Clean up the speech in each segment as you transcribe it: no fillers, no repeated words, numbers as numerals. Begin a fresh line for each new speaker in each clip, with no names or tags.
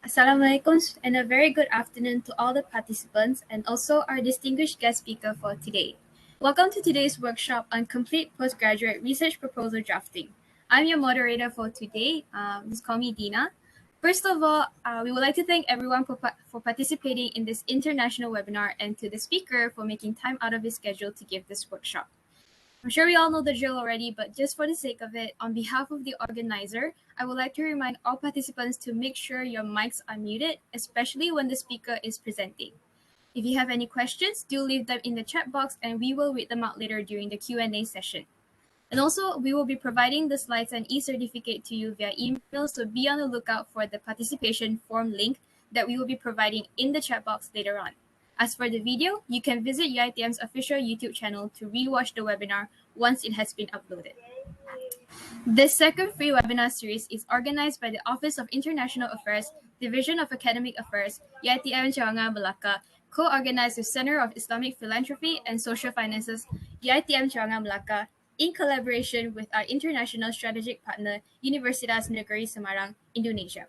Assalamualaikum and a very good afternoon to all the participants and also our distinguished guest speaker for today. Welcome to today's workshop on complete postgraduate research proposal drafting. I'm your moderator for today. Just call me Dina. First of all, we would like to thank everyone for participating in this international webinar and to the speaker for making time out of his schedule to give this workshop. I'm sure we all know the drill already, but just for the sake of it, on behalf of the organizer, I would like to remind all participants to make sure your mics are muted, especially when the speaker is presenting. If you have any questions, do leave them in the chat box and we will read them out later during the Q&A session. And also, we will be providing the slides and e-certificate to you via email, so be on the lookout for the participation form link that we will be providing in the chat box later on. As for the video, you can visit UiTM's official YouTube channel to rewatch the webinar once it has been uploaded. This second free webinar series is organized by the Office of International Affairs, Division of Academic Affairs, UiTM Cawangan, Melaka, co-organized with Center of Islamic Philanthropy and Social Finances, UiTM Cawangan, Melaka, in collaboration with our international strategic partner, Universitas Negeri, Semarang, Indonesia.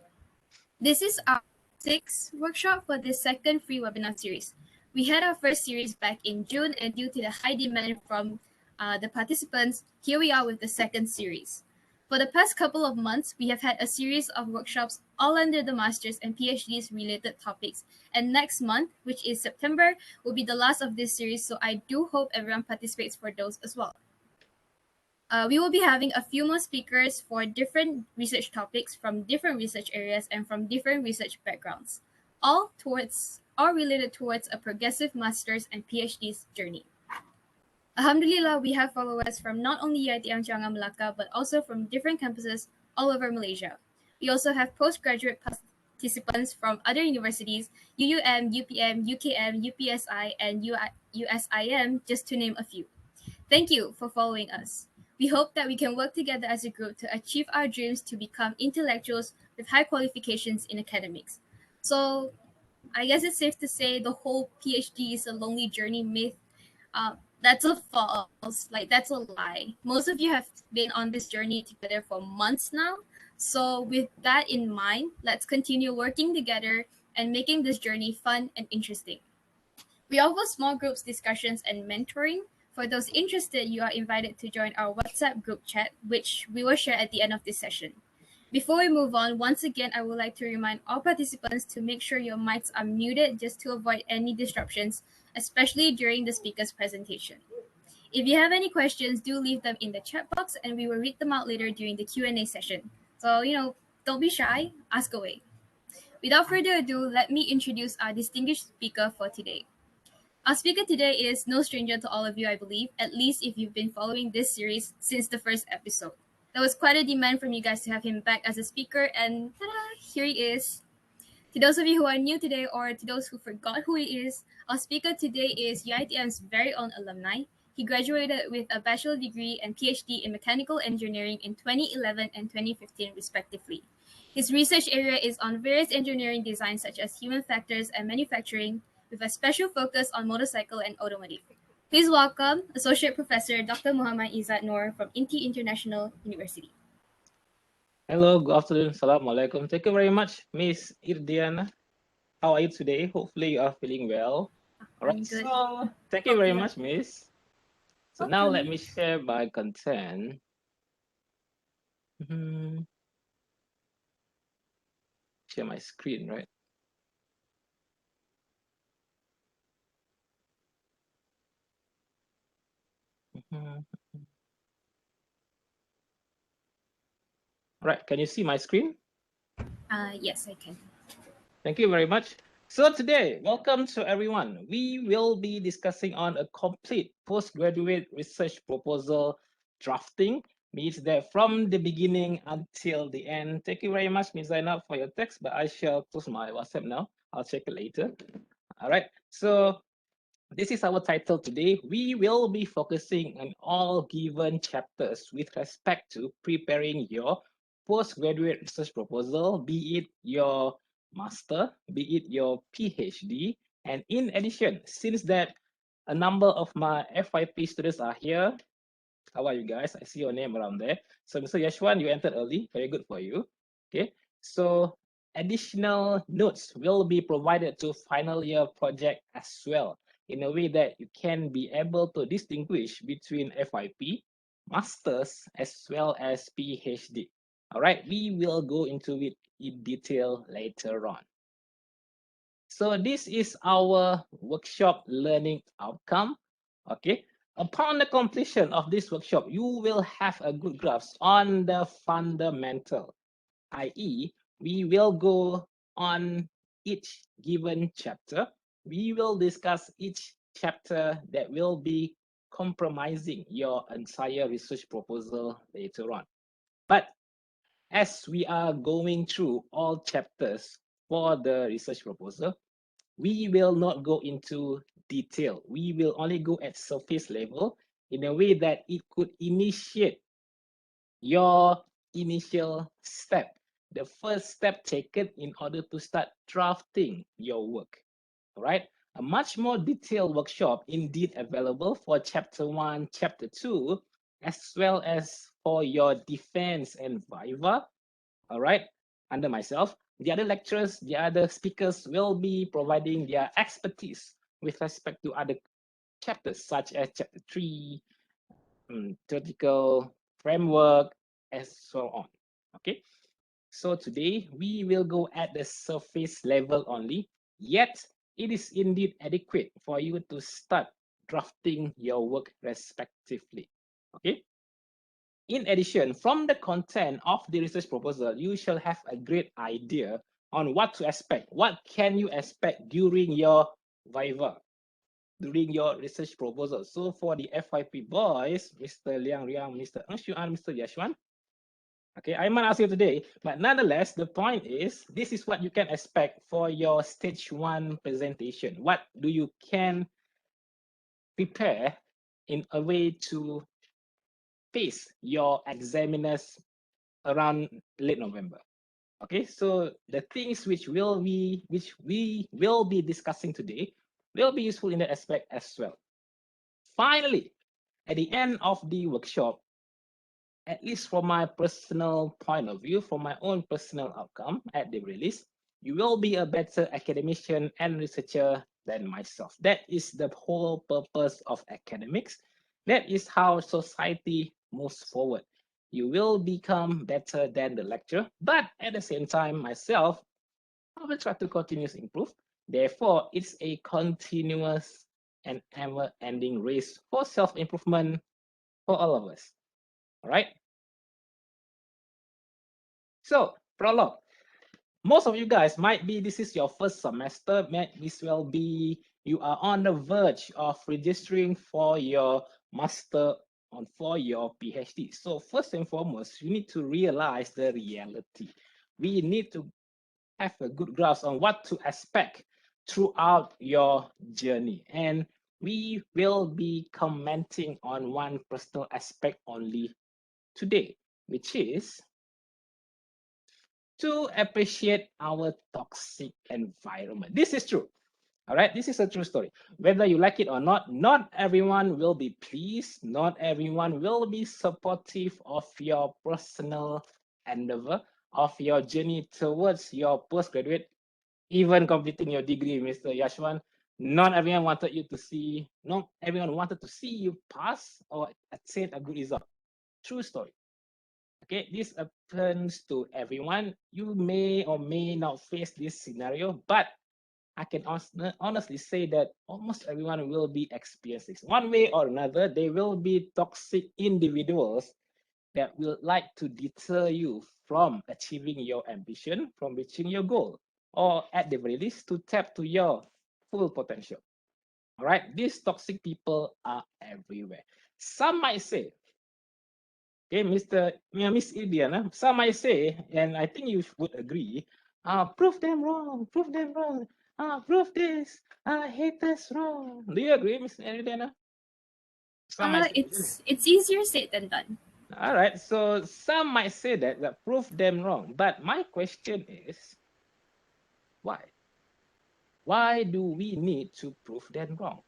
This is our sixth workshop for this second free webinar series. We had our first series back in June, and due to the high demand from the participants, here we are with the second series. For the past couple of months, we have had a series of workshops all under the master's and PhD's related topics. And next month, which is September, will be the last of this series, so I do hope everyone participates for those as well. We will be having a few more speakers for different research topics from different research areas and from different research backgrounds, all related towards a progressive master's and PhD's journey. Alhamdulillah, we have followers from not only UiTM Cawangan Melaka, but also from different campuses all over Malaysia. We also have postgraduate participants from other universities, UUM, UPM, UKM, UPSI, and USIM, just to name a few. Thank you for following us. We hope that we can work together as a group to achieve our dreams to become intellectuals with high qualifications in academics. So I guess it's safe to say the whole PhD is a lonely journey myth. That's a false, that's a lie. Most of you have been on this journey together for months now. So with that in mind, let's continue working together and making this journey fun and interesting. We offer small groups discussions and mentoring. For those interested, you are invited to join our WhatsApp group chat, which we will share at the end of this session. Before we move on, once again, I would like to remind all participants to make sure your mics are muted just to avoid any disruptions, especially during the speaker's presentation. If you have any questions, do leave them in the chat box and we will read them out later during the Q&A session. So, don't be shy, ask away. Without further ado, let me introduce our distinguished speaker for today. Our speaker today is no stranger to all of you, I believe, at least if you've been following this series since the first episode. There was quite a demand from you guys to have him back as a speaker, and ta-da, here he is. To those of you who are new today or to those who forgot who he is, our speaker today is UiTM's very own alumni. He graduated with a bachelor degree and PhD in mechanical engineering in 2011 and 2015, respectively. His research area is on various engineering designs such as human factors and manufacturing, with a special focus on motorcycle and automotive. Please welcome Associate Professor Dr. Muhammad Izzat Noor from INTI International University.
Hello, good afternoon. Assalamualaikum. Thank you very much, Miss Irdiana. How are you today? Hopefully you are feeling well. All right, so thank you very much, Miss. So now let me share my content. Share my screen, right? Right, can you see my screen?
Yes, I can.
Thank you very much. So today, welcome to everyone. We will be discussing on a complete postgraduate research proposal drafting, means that from the beginning until the end. Thank you very much, Ms. Zainab, for your text, but I shall close my WhatsApp now. I'll check it later. All right, so this is our title today. We will be focusing on all given chapters with respect to preparing your postgraduate research proposal, be it your master, be it your PhD. And in addition, since that a number of my FYP students are here, how are you guys? I see your name around there. So Mr. Yashwan, you entered early. Very good for you. Okay. So additional notes will be provided to final year project as well, in a way that you can be able to distinguish between FYP, Masters, as well as PhD. All right, we will go into it in detail later on. So this is our workshop learning outcome. Okay. Upon the completion of this workshop, you will have a good grasp on the fundamental, i.e., we will go on each given chapter. We will discuss each chapter that will be compromising your entire research proposal later on. But as we are going through all chapters for the research proposal, we will not go into detail. We will only go at surface level in a way that it could initiate your initial step, the first step taken in order to start drafting your work. All right. A much more detailed workshop indeed available for chapter 1, chapter 2, as well as for your defense and viva. All right. Under myself, the other lecturers, the other speakers will be providing their expertise with respect to other chapters, such as chapter 3, theoretical framework, and so on. Okay. So today we will go at the surface level only, yet it is indeed adequate for you to start drafting your work respectively. Okay. In addition, from the content of the research proposal, you shall have a great idea on what to expect. What can you expect during your viva, during your research proposal? So for the FYP boys, Mr. Liang Riang, Mr. Ng Xuan, Mr. Yashwan, okay, I might ask you today, but nonetheless, the point is, this is what you can expect for your stage 1 presentation. What do you can prepare in a way to face your examiners around late November? Okay, so the things which we will be discussing today will be useful in that aspect as well. Finally, at the end of the workshop, at least from my personal point of view, from my own personal outcome at the release, you will be a better academician and researcher than myself. That is the whole purpose of academics. That is how society moves forward. You will become better than the lecturer, but at the same time, myself, I will try to continuously improve. Therefore, it's a continuous and ever-ending race for self-improvement for all of us. All right. So, prologue. Most of you guys might be, this is your first semester, might this well be, you are on the verge of registering for your master or for your PhD. So first and foremost, you need to realize the reality. We need to have a good grasp on what to expect throughout your journey. And we will be commenting on one personal aspect only today, which is to appreciate our toxic environment. This is true. All right, this is a true story. Whether you like it or not everyone will be pleased. Not everyone will be supportive of your personal endeavor, of your journey towards your postgraduate, even completing your degree, Mr. Yashwan. Not everyone wanted you to see, not everyone wanted to see you pass or attain a good result. True story. Okay, this happens to everyone. You may or may not face this scenario, but I can honestly say that almost everyone will be experiencing this. One way or another, there will be toxic individuals that will like to deter you from achieving your ambition, from reaching your goal, or at the very least, to tap to your full potential. All right, these toxic people are everywhere. Some might say, okay, Miss Indian, some might say, and I think you would agree, prove them wrong, prove them wrong, prove this, haters wrong. Do you agree, Miss Indiana? Some might say,
It's easier said than done.
all right, so some might say that prove them wrong, but my question is, why? Why do we need to prove them wrong?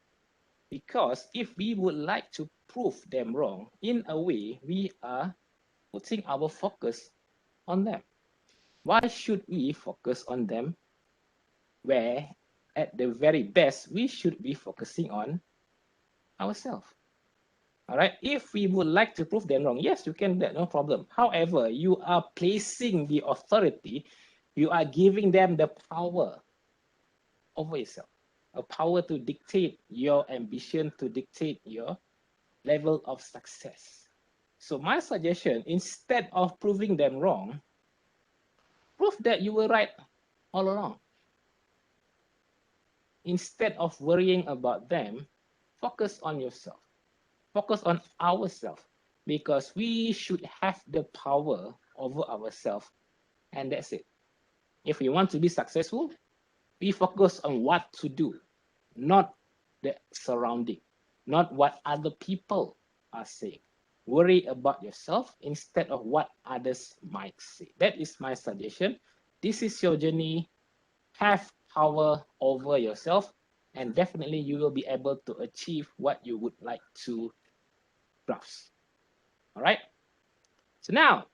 Because if we would like to prove them wrong, in a way, we are putting our focus on them. Why should we focus on them where at the very best we should be focusing on ourselves? All right. If we would like to prove them wrong, yes, you can do that, no problem. However, you are placing the authority, you are giving them the power over yourself, a power to dictate your ambition, to dictate your level of success. So my suggestion, instead of proving them wrong, prove that you were right all along. Instead of worrying about them, focus on yourself. Focus on ourselves, because we should have the power over ourselves, and that's it. If we want to be successful, we focus on what to do, not the surrounding, not what other people are saying. Worry about yourself instead of what others might say. That is my suggestion. This is your journey. Have power over yourself, and definitely you will be able to achieve what you would like to grasp. All right. So now,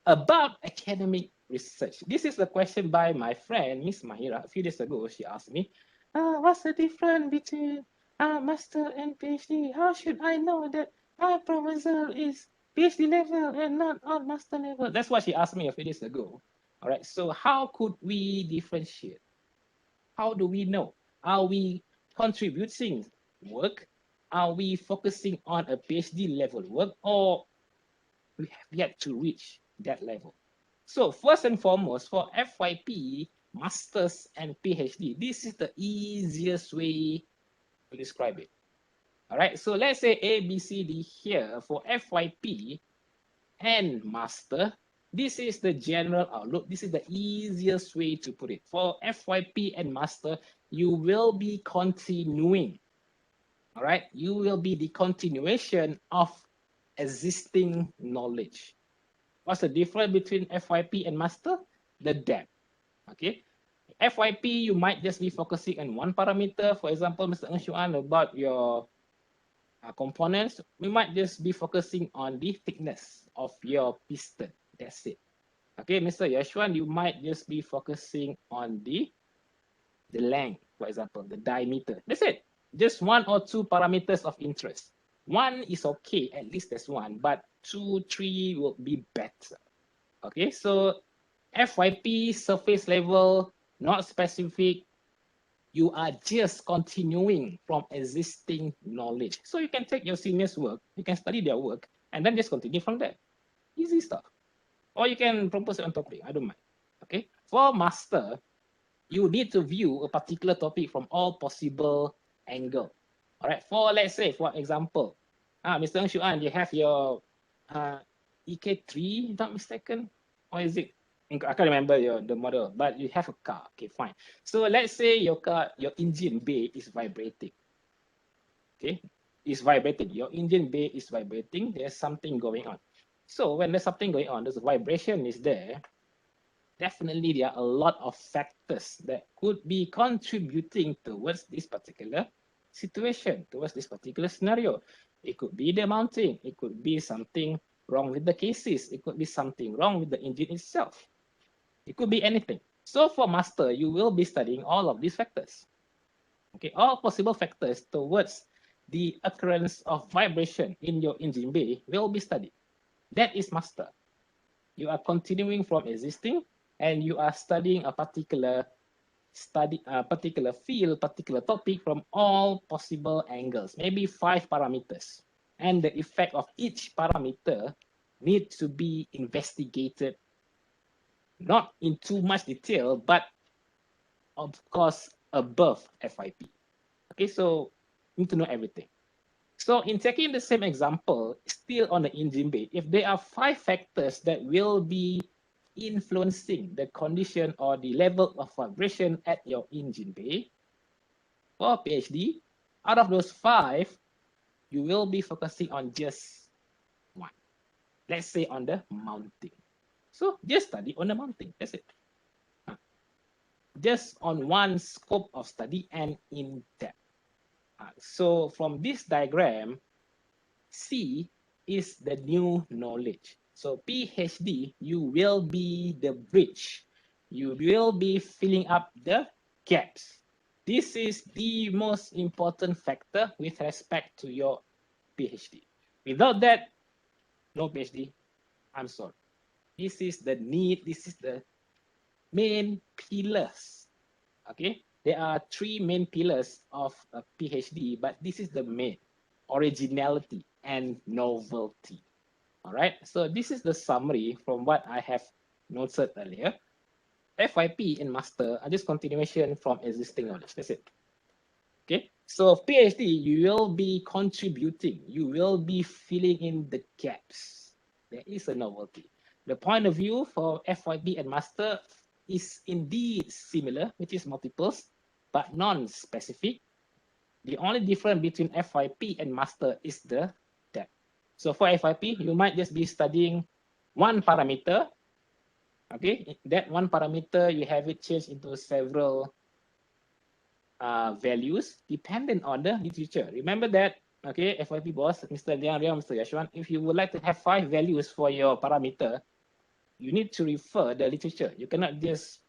about academic research. This is a question by my friend, Miss Mahira. A few days ago, she asked me, what's the difference between master and PhD? How should I know that my proposal is PhD level and not on master level? That's what she asked me a few days ago. All right. So how could we differentiate? How do we know? Are we contributing work? Are we focusing on a PhD level work, or we have yet to reach that level? So first and foremost, for FYP, Masters and PhD, this is the easiest way to describe it. All right, so let's say A, B, C, D here for FYP and Master. This is the general outlook. This is the easiest way to put it. For FYP and Master, you will be continuing. All right, you will be the continuation of existing knowledge. What's the difference between FYP and Master? The depth. Okay, FYP, you might just be focusing on one parameter. For example, Mr. Ng about your components, we might just be focusing on the thickness of your piston. That's it. Okay, Mr. Yashwan, you might just be focusing on the length, for example, the diameter. That's it. Just one or two parameters of interest. One is okay, at least there's one, but 2, 3 will be better. Okay, so FYP, surface level, not specific, you are just continuing from existing knowledge. So you can take your seniors' work, you can study their work, and then just continue from there. Easy stuff. Or you can propose on topic, I don't mind. Okay, for master, you need to view a particular topic from all possible angles. All right, for let's say, for example, Mr. Ng Shuan, you have your EK3, not mistaken, or is it? I can't remember the model, but you have a car. Okay, fine. So let's say your car, your engine bay is vibrating. Okay, it's vibrating. Your engine bay is vibrating. There's something going on. So when there's something going on, there's a vibration is there. Definitely, there are a lot of factors that could be contributing towards this particular situation, towards this particular scenario. It could be the mounting. It could be something wrong with the cases. It could be something wrong with the engine itself. It could be anything. So for master, you will be studying all of these factors. Okay, all possible factors towards the occurrence of vibration in your engine bay will be studied. That is master. You are continuing from existing, and you are studying a particular field, particular topic from all possible angles, maybe 5 parameters. And the effect of each parameter needs to be investigated, not in too much detail, but of course above FYP. Okay, so you need to know everything. So in taking the same example, still on the engine bay, if there are 5 factors that will be influencing the condition or the level of vibration at your engine bay, for PhD, out of those 5, you will be focusing on just one. Let's say on the mounting. So just study on the mounting, that's it. Just on one scope of study and in depth. So from this diagram, C is the new knowledge. So PhD, you will be the bridge. You will be filling up the gaps. This is the most important factor with respect to your PhD. Without that, no PhD. I'm sorry. This is the need. This is the main pillars. Okay, there are three main pillars of a PhD, but this is the main: originality and novelty. All right, so this is the summary from what I have noted earlier. FYP and master are just continuation from existing knowledge. That's it. Okay, so PhD, you will be contributing, you will be filling in the gaps. There is a novelty. The point of view for FYP and master is indeed similar, which is multiples, but non-specific. The only difference between FYP and master is the depth. So for FYP, you might just be studying one parameter. Okay, that one parameter, you have it changed into several values dependent on the literature. Remember that, okay, FYP boss, Mr. Liang Liang, Mr. Yashwan, if you would like to have 5 values for your parameter, you need to refer the literature. You cannot just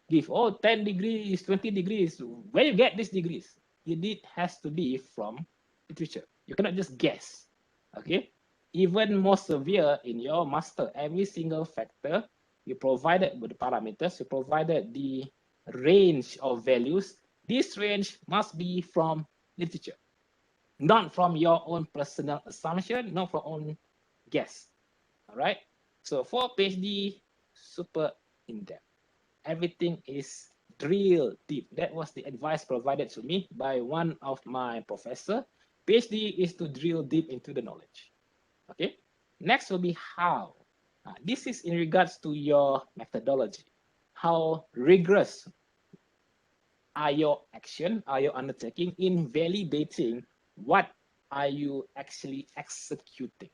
give, oh, 10 degrees, 20 degrees. Where you get these degrees? It has to be from literature. You cannot just guess, okay? Even more severe in your master, every single factor, you provided with the parameters, you provided the range of values. This range must be from literature, not from your own personal assumption, not from own guess, all right? So for PhD, super in-depth. Everything is drill deep. That was the advice provided to me by one of my professor. PhD is to drill deep into the knowledge. Okay. Next will be how. This is in regards to your methodology. How rigorous are your action, are your undertaking in validating what are you actually executing?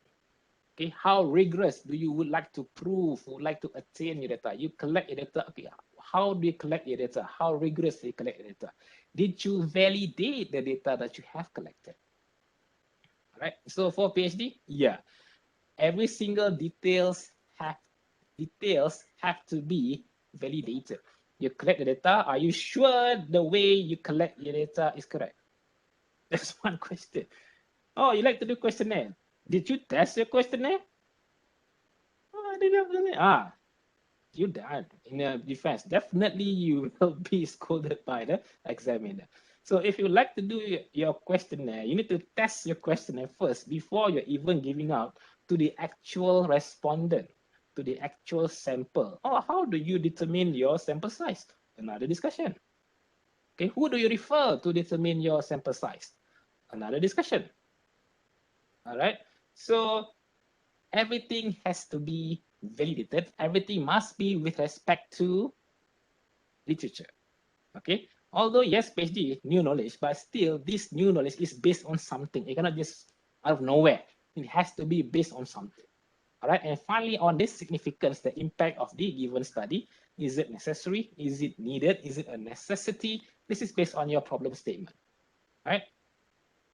Okay, how rigorous do you would like to prove, would like to attain your data? You collect your data. Okay, how do you collect your data? How rigorously you collect your data? Did you validate the data that you have collected? All right. So for PhD, yeah, every single details have to be validated. You collect the data. Are you sure the way you collect your data is correct? That's one question. Oh, you like to do questionnaire? Did you test your questionnaire? Oh, I didn't. You done in a defense. Definitely you will be scolded by the examiner. So if you like to do your questionnaire, you need to test your questionnaire first before you're even giving out to the actual respondent, to the actual sample. Or how do you determine your sample size? Another discussion. Okay, who do you refer to determine your sample size? Another discussion. All right. So everything has to be validated. Everything must be with respect to literature. Okay. Although yes, PhD new knowledge, but still this new knowledge is based on something. It cannot just out of nowhere. It has to be based on something. All right. And finally, on this significance, the impact of the given study. Is it necessary? Is it needed? Is it a necessity? This is based on your problem statement. All right.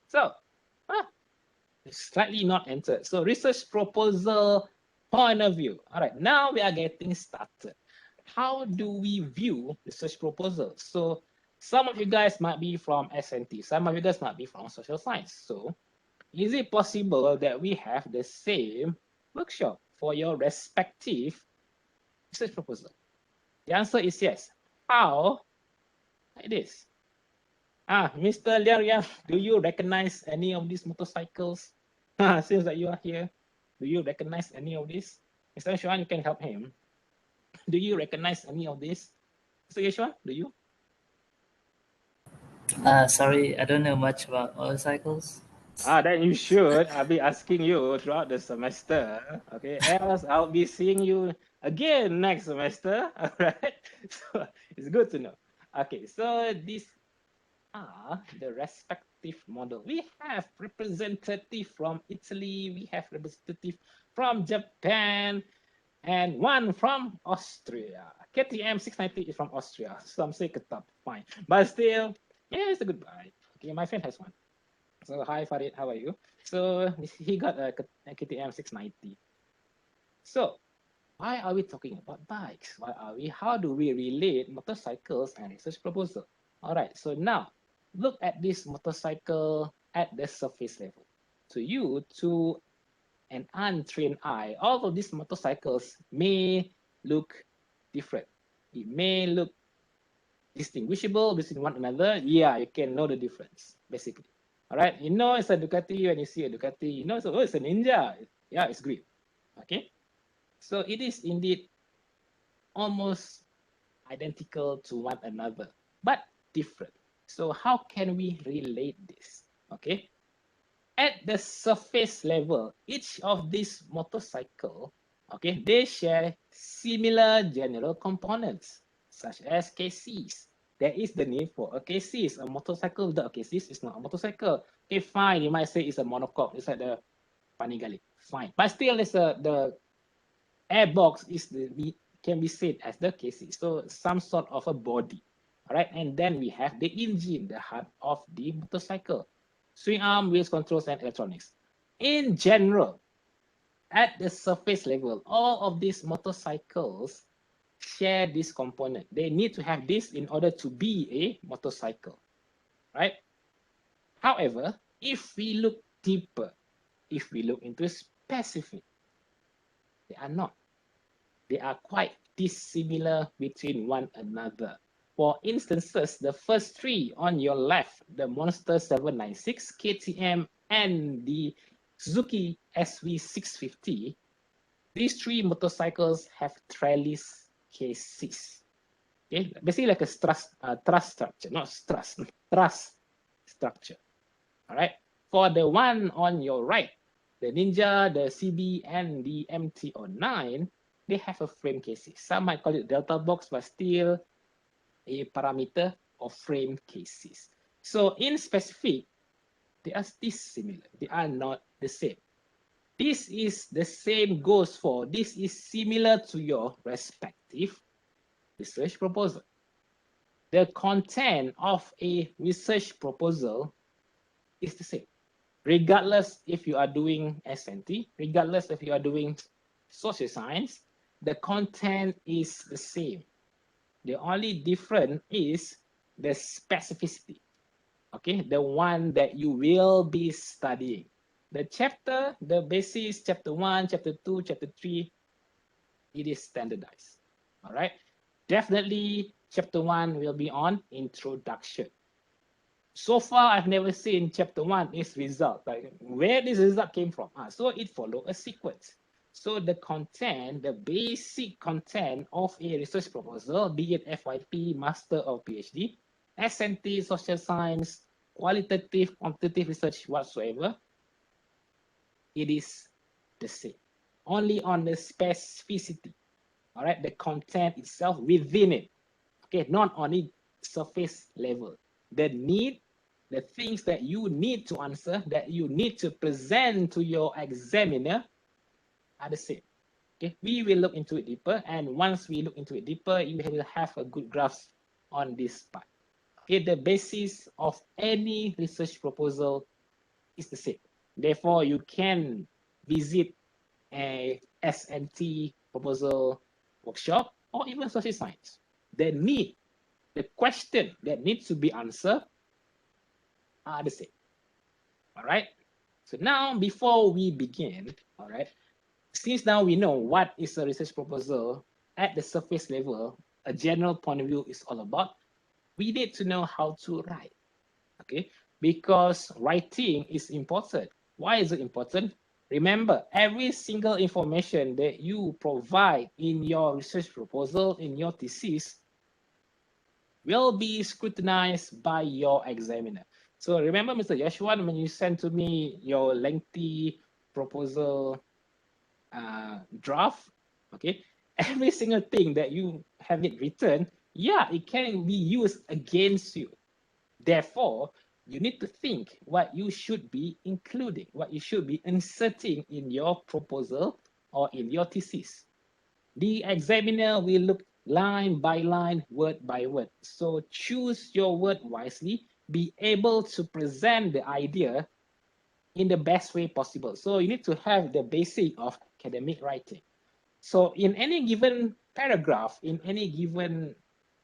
So, slightly not entered. So research proposal point of view. All right, now we are getting started. How do we view research proposals? So some of you guys might be from SNT, some of you guys might be from social science. So is it possible that we have the same workshop for your respective research proposal? The answer is yes. How? Like this. Mr. Liang, do you recognize any of these motorcycles? Seems that you are here. Do you recognize any of this? Mr. Yeshwan, you can help him. Do you recognize any of this? Mr. Yeshwan, do you?
Sorry, I don't know much about motorcycles.
Then you should. I'll be asking you throughout the semester. Okay, else I'll be seeing you again next semester. All right. So it's good to know. Okay, so these are the respective model. We have representative from Italy. We have representative from Japan. And one from Austria. KTM 690 is from Austria. Some say Ketap, fine. But still, yeah, it's a good buy. Okay, my friend has one. So hi Farid, how are you? So he got a KTM 690. So why are we talking about bikes? How do we relate motorcycles and research proposal? All right, so now look at this motorcycle at the surface level. To an untrained eye, all of these motorcycles may look different. It may look distinguishable between one another. Yeah, you can know the difference, basically. All right, you know it's a Ducati when you see a Ducati, you know, it's a Ninja. Yeah, it's green. Okay, so it is indeed almost identical to one another, but different. So how can we relate this? Okay, at the surface level, each of these motorcycle, okay, they share similar general components, such as KCs. There is the need for a KCs. A motorcycle without a KCs is not a motorcycle. Okay, fine. You might say it's a monocoque. It's like the Panigale. Fine, but still, it's the airbox is can be said as the KC. So some sort of a body. All right, and then we have the engine, the heart of the motorcycle. Swing arm, wheels, controls, and electronics. In general, at the surface level, all of these motorcycles share this component. They need to have this in order to be a motorcycle, right? However, if we look deeper, if we look into specific, they are not. They are quite dissimilar between one another. For instances, the first three on your left, the Monster 796, KTM, and the Suzuki SV650, these three motorcycles have trellis cases. Okay, basically like a truss structure, not truss, truss structure. All right. For the one on your right, the Ninja, the CB, and the MT-09, they have a frame casing. Some might call it delta box, but still a parameter of frame cases. So in specific, they are dissimilar. They are not the same. This is the same goes for, this is similar to your respective research proposal. The content of a research proposal is the same, regardless if you are doing SNT, regardless if you are doing social science, the content is the same. The only difference is the specificity, okay? The one that you will be studying. The chapter, the basis, chapter 1, chapter 2, chapter 3, it is standardized, all right? Definitely, chapter 1 will be on introduction. So far, I've never seen chapter 1 is result, like where this result came from. So it follow a sequence. So the content, the basic content of a research proposal, be it FYP, master or PhD, SNT, social science, qualitative, quantitative research whatsoever, it is the same. Only on the specificity, all right, the content itself within it, okay, not only surface level. The need, the things that you need to answer, that you need to present to your examiner are the same. Okay, we will look into it deeper, and once we look into it deeper, you will have a good grasp on this part. Okay, the basis of any research proposal is the same. Therefore, you can visit a SNT proposal workshop or even social science. The need, the question that needs to be answered are the same. All right. So now, before we begin, all right, since now we know what is a research proposal at the surface level, a general point of view is all about, we need to know how to write. Okay, because writing is important. Why is it important? Remember, every single information that you provide in your research proposal, in your thesis, will be scrutinized by your examiner. So remember, Mr. Yashwan, when you sent to me your lengthy proposal draft, okay, every single thing that you have it written, yeah, it can be used against you. Therefore, you need to think what you should be including, what you should be inserting in your proposal or in your thesis. The examiner will look line by line, word by word. So choose your word wisely, be able to present the idea in the best way possible. So you need to have the basic of academic writing. So in any given paragraph, in any given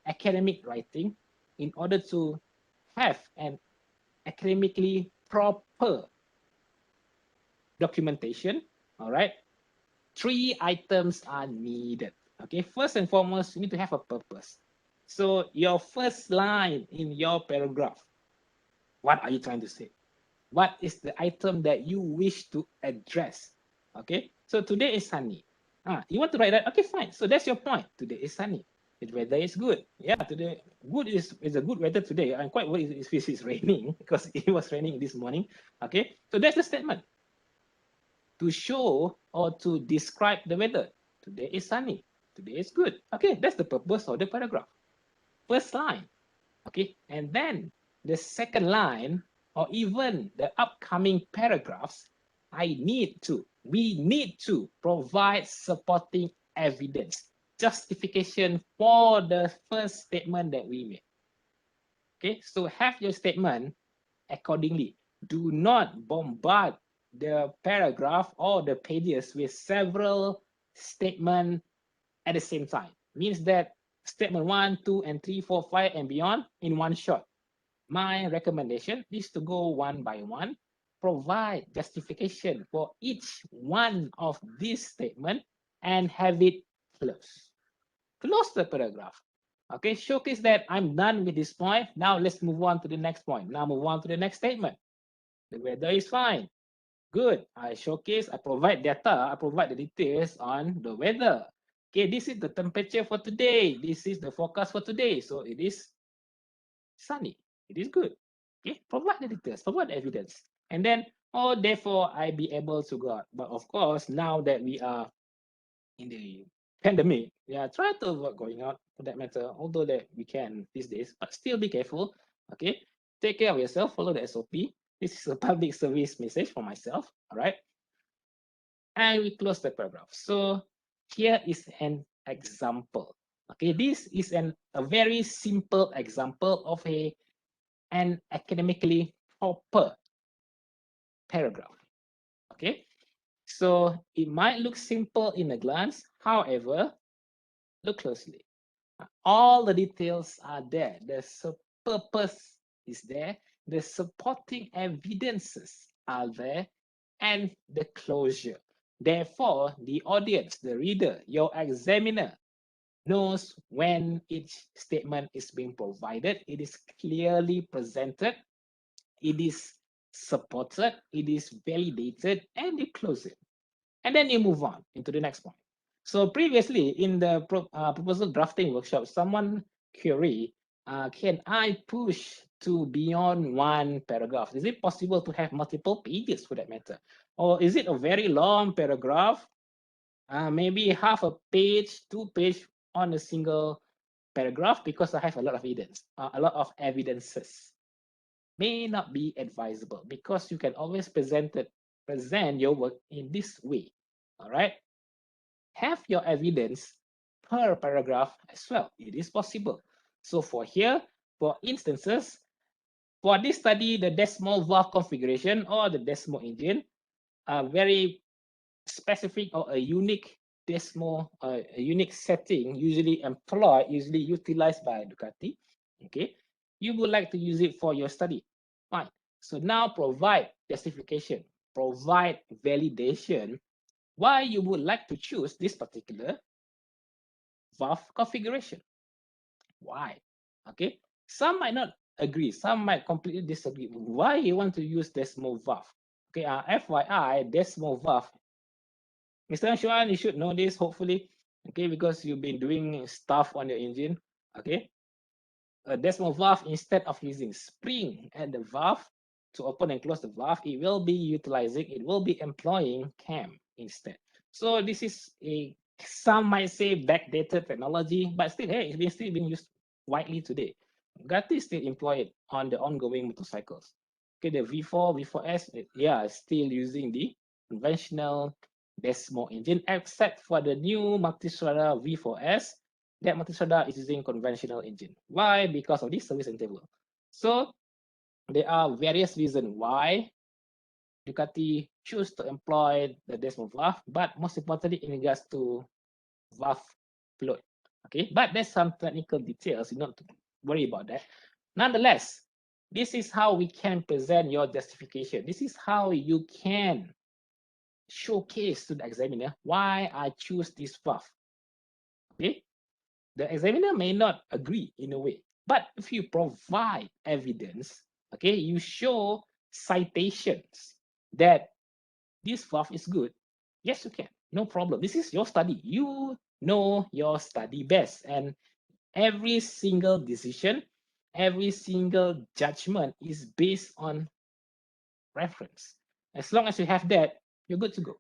academic writing, in order to have an academically proper documentation, all right, 3 items are needed. Okay, first and foremost, you need to have a purpose. So your first line in your paragraph, what are you trying to say? What is the item that you wish to address? Okay, so today is sunny. You want to write that? Okay, fine. So that's your point. Today is sunny. The weather is good. Yeah, today good is a good weather today. I'm quite worried if it's raining because it was raining this morning. Okay, so that's the statement to show or to describe the weather. Today is sunny. Today is good. Okay, that's the purpose of the paragraph. First line. Okay, and then the second line or even the upcoming paragraphs, we need to provide supporting evidence, justification for the first statement that we made. Okay, so have your statement accordingly. Do not bombard the paragraph or the pages with several statements at the same time. Means that statement 1, 2, and 3, 4, 5, and beyond in one shot. My recommendation is to go one by one, provide justification for each one of these statements and have it close. Close the paragraph. Okay, showcase that I'm done with this point. Now let's move on to the next point. Now move on to the next statement. The weather is fine. Good. I showcase, I provide data, I provide the details on the weather. Okay, this is the temperature for today. This is the forecast for today. So it is sunny. It is good. Okay, provide the details, provide the evidence. And then, oh, therefore, I be able to go out. But of course, now that we are in the pandemic, yeah, try to avoid going out for that matter, although that we can these days, but still be careful. Okay, take care of yourself, follow the SOP. This is a public service message for myself. All right. And we close the paragraph. So here is an example. Okay, this is a very simple example of an academically proper paragraph. Okay, so it might look simple in a glance. However, look closely. All the details are there. The purpose is there. The supporting evidences are there, and the closure. Therefore, the audience, the reader, your examiner knows when each statement is being provided. It is clearly presented. It is supported. It is validated, and you close it. And then you move on into the next point. So previously in the proposal drafting workshop, someone query, can I push to beyond one paragraph? Is it possible to have multiple pages for that matter? Or is it a very long paragraph? Maybe half a page, 2 page on a single paragraph because I have a lot of evidence, a lot of evidences. May not be advisable because you can always present your work in this way. All right. Have your evidence per paragraph as well. It is possible. So for here, for instances, for this study, the decimal valve configuration or the decimal engine are very specific or a unique decimal, a unique setting usually employed, usually utilized by Ducati. Okay, you would like to use it for your study. Fine. So now provide justification, provide validation why you would like to choose this particular valve configuration. Why? Okay. Some might not agree. Some might completely disagree. Why you want to use decimal valve? Okay. FYI, decimal valve. Mr. Anshuan, you should know this hopefully. Okay, because you've been doing stuff on your engine. Okay. A decimal valve, instead of using spring at the valve to open and close the valve, it will be employing cam instead. So this is some might say backdated technology, but still, hey, it's still being used widely today. Bugatti still employ it on the ongoing motorcycles. Okay, the V4, V4S, yeah, still using the conventional decimal engine, except for the new Multistrada V4S. That Multistrada is using conventional engine. Why? Because of this service interval. So there are various reasons why Ducati choose to employ the decimal valve, but most importantly in regards to valve float. Okay, but there's some technical details. You don't have to worry about that. Nonetheless, this is how we can present your justification. This is how you can showcase to the examiner why I choose this valve. Okay, the examiner may not agree in a way, but if you provide evidence, okay, you show citations that this valve is good, yes, you can, no problem. This is your study. You know your study best, and every single decision, every single judgment is based on reference. As long as you have that, you're good to go.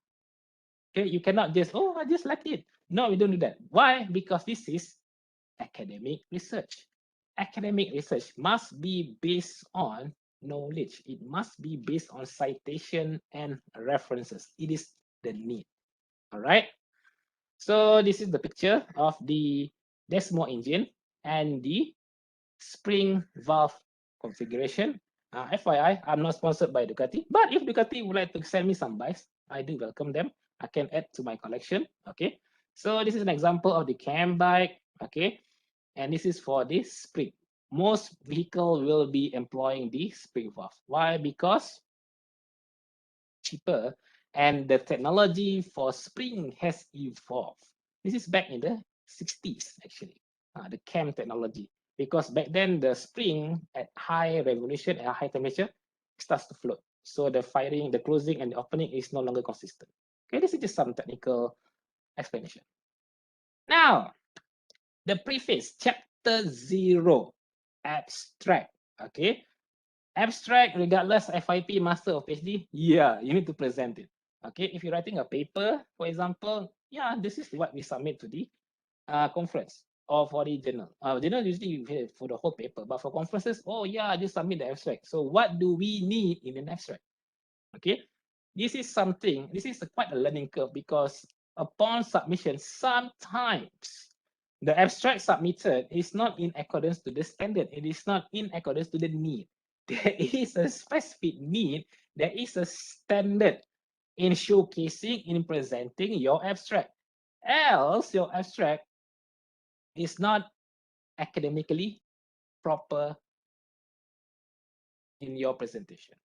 Okay, you cannot just, oh, I just like it. No, we don't do that. Why? Because this is academic research. Academic research must be based on knowledge. It must be based on citation and references. It is the need. All right. So this is the picture of the Desmo engine and the spring valve configuration. FYI, I'm not sponsored by Ducati, but if Ducati would like to send me some bikes, I do welcome them. I can add to my collection. Okay. So this is an example of the cam bike. Okay. And this is for the spring. Most vehicle will be employing the spring valve. Why? Because cheaper and the technology for spring has evolved. This is back in the 60s actually, the cam technology. Because back then the spring at high revolution, at high temperature, starts to float. So the firing, the closing and the opening is no longer consistent. Okay, this is just some technical explanation. Now, the preface, chapter 0, abstract. Okay, abstract, regardless FIP, master or PhD, yeah, you need to present it. Okay, if you're writing a paper, for example, yeah, this is what we submit to the conference or for the journal. Journal usually for the whole paper, but for conferences, oh yeah, just submit the abstract. So what do we need in an abstract? Okay, this is something, this is quite a learning curve because upon submission, sometimes the abstract submitted is not in accordance to the standard. It is not in accordance to the need. There is a specific need. There is a standard in showcasing, in presenting your abstract. Else, your abstract is not academically proper in your presentation.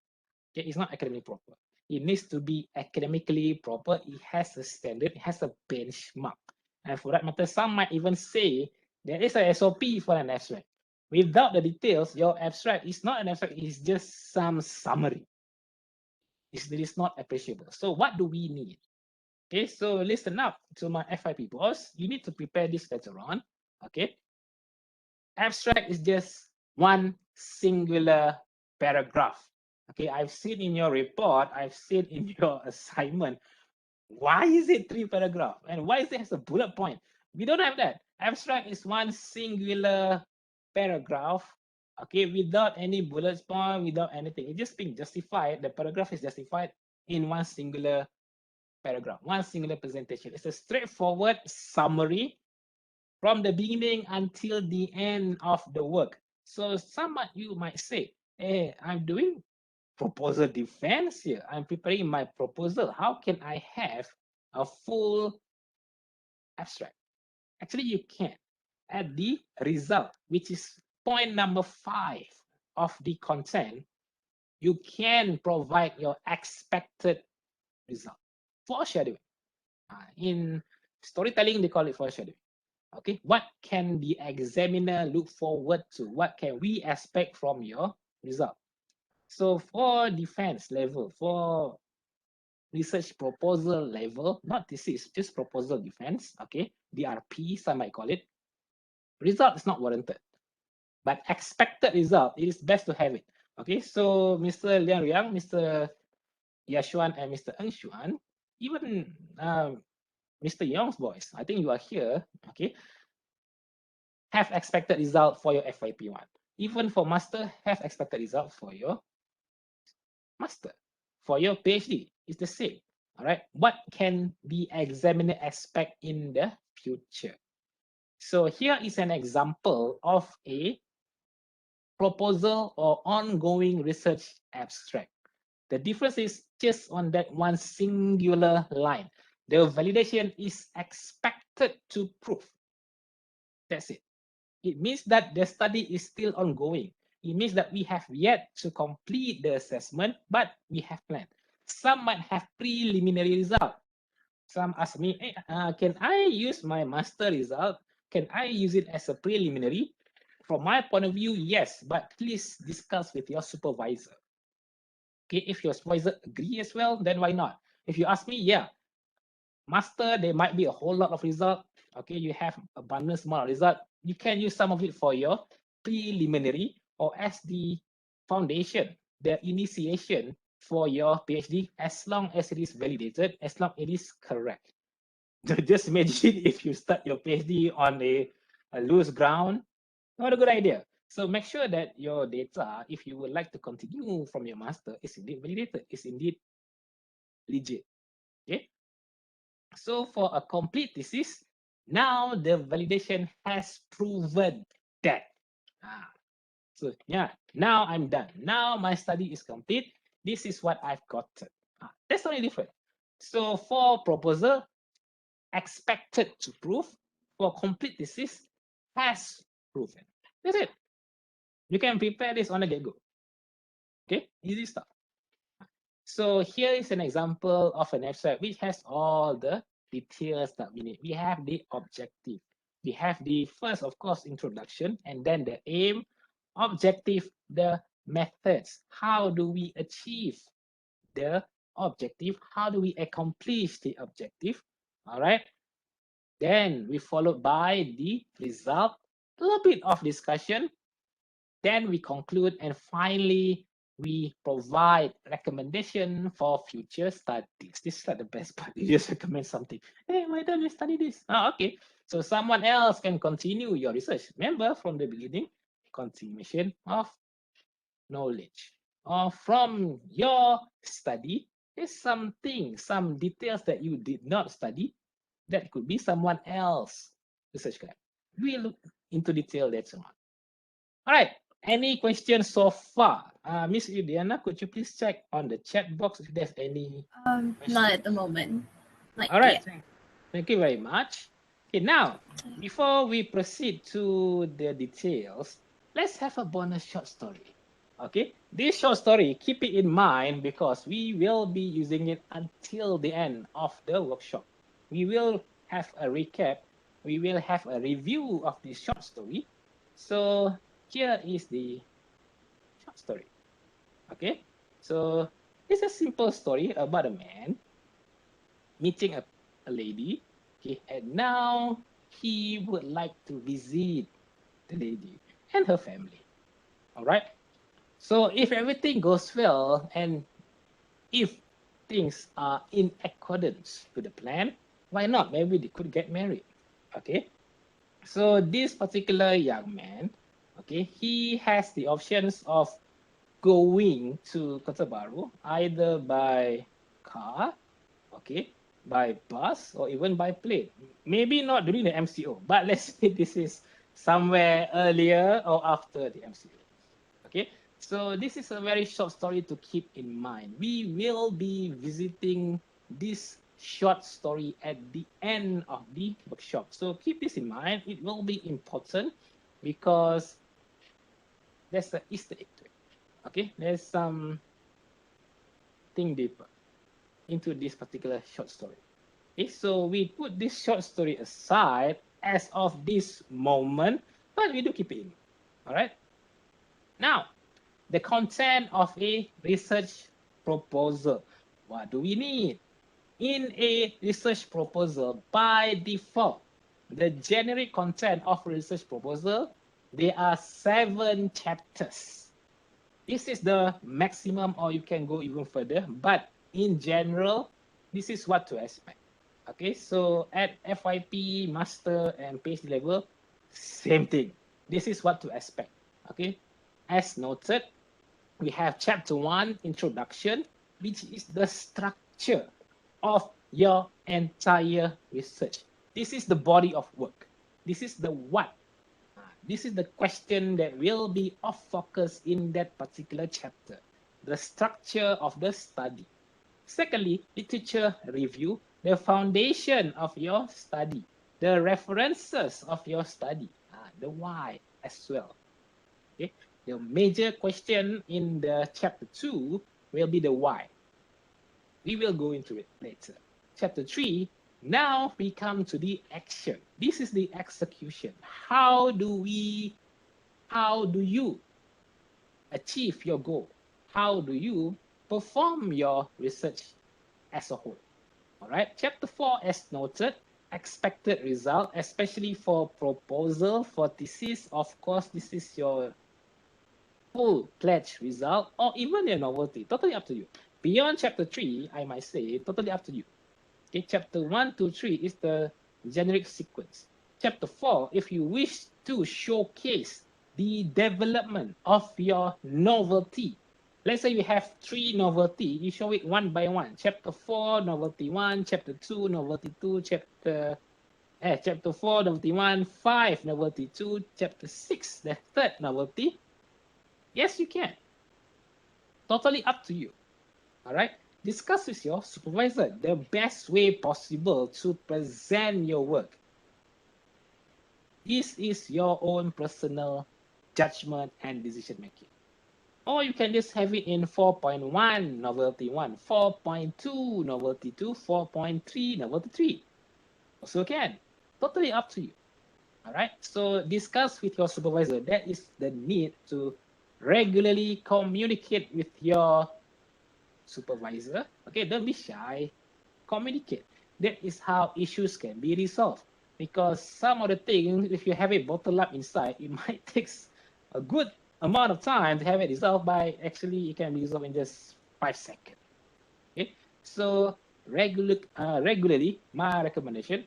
Okay, it's not academically proper. It needs to be academically proper. It has a standard. It has a benchmark. And for that matter, some might even say there is a SOP for an abstract. Without the details, your abstract is not an abstract. It's just some summary. It is not appreciable. So what do we need? Okay, so listen up to my FIP boss. You need to prepare this later on. Okay, abstract is just one singular paragraph. Okay, I've seen in your report, I've seen in your assignment. Why is it 3 paragraphs? And why is it has a bullet point? We don't have that. Abstract is one singular paragraph, okay, without any bullet point, without anything. It's just being justified. The paragraph is justified in one singular paragraph, one singular presentation. It's a straightforward summary from the beginning until the end of the work. So some of you might say, hey, I'm doing proposal defense here. I'm preparing my proposal. How can I have a full abstract? Actually, you can. At the result, which is point number 5 of the content, you can provide your expected result. Foreshadowing. In storytelling, they call it foreshadowing. Okay, what can the examiner look forward to? What can we expect from your result? So for defense level, for research proposal level, not thesis, just proposal defense, okay, DRP, some might call it, result is not warranted. But expected result, it is best to have it. Okay, so Mr. Liang Riang, Mr. Yashuan, and Mr. Eng Xuan, even Mr. Young's voice, I think you are here, okay, have expected result for your FYP1. Even for master, have expected result for your master. For your PhD, it's the same. All right. What can the examiner expect in the future? So here is an example of a proposal or ongoing research abstract. The difference is just on that one singular line. The validation is expected expected to prove. That's it. It means that the study is still ongoing. It means that we have yet to complete the assessment, but we have planned. Some might have preliminary result. Some ask me, hey, can I use my master result? Can I use it as a preliminary? From my point of view, yes, but please discuss with your supervisor. Okay, if your supervisor agree as well, then why not? If you ask me, yeah, master, there might be a whole lot of result. Okay, you have abundance amount of result. You can use some of it for your preliminary or as the foundation, the initiation for your PhD, as long as it is validated, as long as it is correct. Just imagine if you start your PhD on a loose ground, not a good idea. So make sure that your data, if you would like to continue from your master, is indeed validated, is indeed legit. Okay. So for a complete thesis, now the validation has proven that. So yeah, now I'm done. Now my study is complete. This is what I've gotten. That's the only difference. So for proposal, expected to prove. For complete thesis, has proven. That's it. You can prepare this on the get-go. Okay, easy stuff. So here is an example of an abstract which has all the details that we need. We have the objective. We have the first, of course, introduction, and then the aim, objective, the methods. How do we achieve the objective? How do we accomplish the objective? All right. Then we followed by the result, a little bit of discussion. Then we conclude, and finally, we provide recommendation for future studies. This is like the best part. You just recommend something. Hey, why don't you study this? Oh, okay. So someone else can continue your research. Remember from the beginning, continuation of knowledge. Or from your study, there's something, some details that you did not study that could be someone else research grant. We look into detail later on. All right. Any questions so far? Miss Idiana, could you please check on the chat box if there's any?
Not at the moment.
All right. Thank you very much. Okay, now, before we proceed to the details, let's have a bonus short story. Okay, this short story, keep it in mind because we will be using it until the end of the workshop. We will have a recap. We will have a review of this short story. So here is the short story. Okay, so it's a simple story about a man meeting a lady. Okay, and now he would like to visit the lady and her family. All right. So if everything goes well and if things are in accordance to the plan, why not? Maybe they could get married. Okay. So this particular young man, okay, he has the options of going to Kota Baru either by car, okay, by bus, or even by plane. Maybe not during the MCO, but let's say this is somewhere earlier or after the MCO. Okay, so this is a very short story to keep in mind. We will be visiting this short story at the end of the workshop. So keep this in mind. It will be important because there's an Easter egg to it. Okay, there's some thing deeper into this particular short story. Okay, so we put this short story aside as of this moment, but we do keep it in. All right. Now, the content of a research proposal. What do we need? In a research proposal, by default, the generic content of a research proposal, there are 7 chapters. This is the maximum, or you can go even further, but in general, this is what to expect. Okay, so at FYP, master, and PhD level, same thing. This is what to expect. Okay, as noted, we have chapter 1, introduction, which is the structure of your entire research. This is the body of work. This is the what. This is the question that will be of focus in that particular chapter, the structure of the study. Secondly, literature review, the foundation of your study. the references of your study, the why as well. Okay, the major question in the chapter 2 will be the why. We will go into it later. Chapter 3, now we come to the action. This is the execution. How do you achieve your goal? How do you perform your research as a whole? All right, chapter 4, as noted, expected result, especially for proposal, for thesis. Of course, this is your full-fledged result, or even your novelty, totally up to you. Beyond chapter 3, I might say, totally up to you. Okay, chapter 1 to 3 is the generic sequence. Chapter 4, if you wish to showcase the development of your novelty. Let's say you have 3 novelty, you show it one by one. Chapter 4, novelty 1, chapter 2, novelty 2, chapter 4, novelty 1, 5, novelty 2, chapter 6, the third novelty. Yes, you can. Totally up to you. All right. Discuss with your supervisor the best way possible to present your work. This is your own personal judgment and decision making. Or you can just have it in 4.1, novelty 1, 4.2, novelty 2, 4.3, novelty 3. Also can. Totally up to you. All right. So discuss with your supervisor. That is the need to regularly communicate with your supervisor. Okay, don't be shy. Communicate. That is how issues can be resolved. Because some of the things, if you have it bottled up inside, it might take a good amount of time to have it resolved. By actually, it can be resolved in just 5 seconds. Okay, so regularly, my recommendation,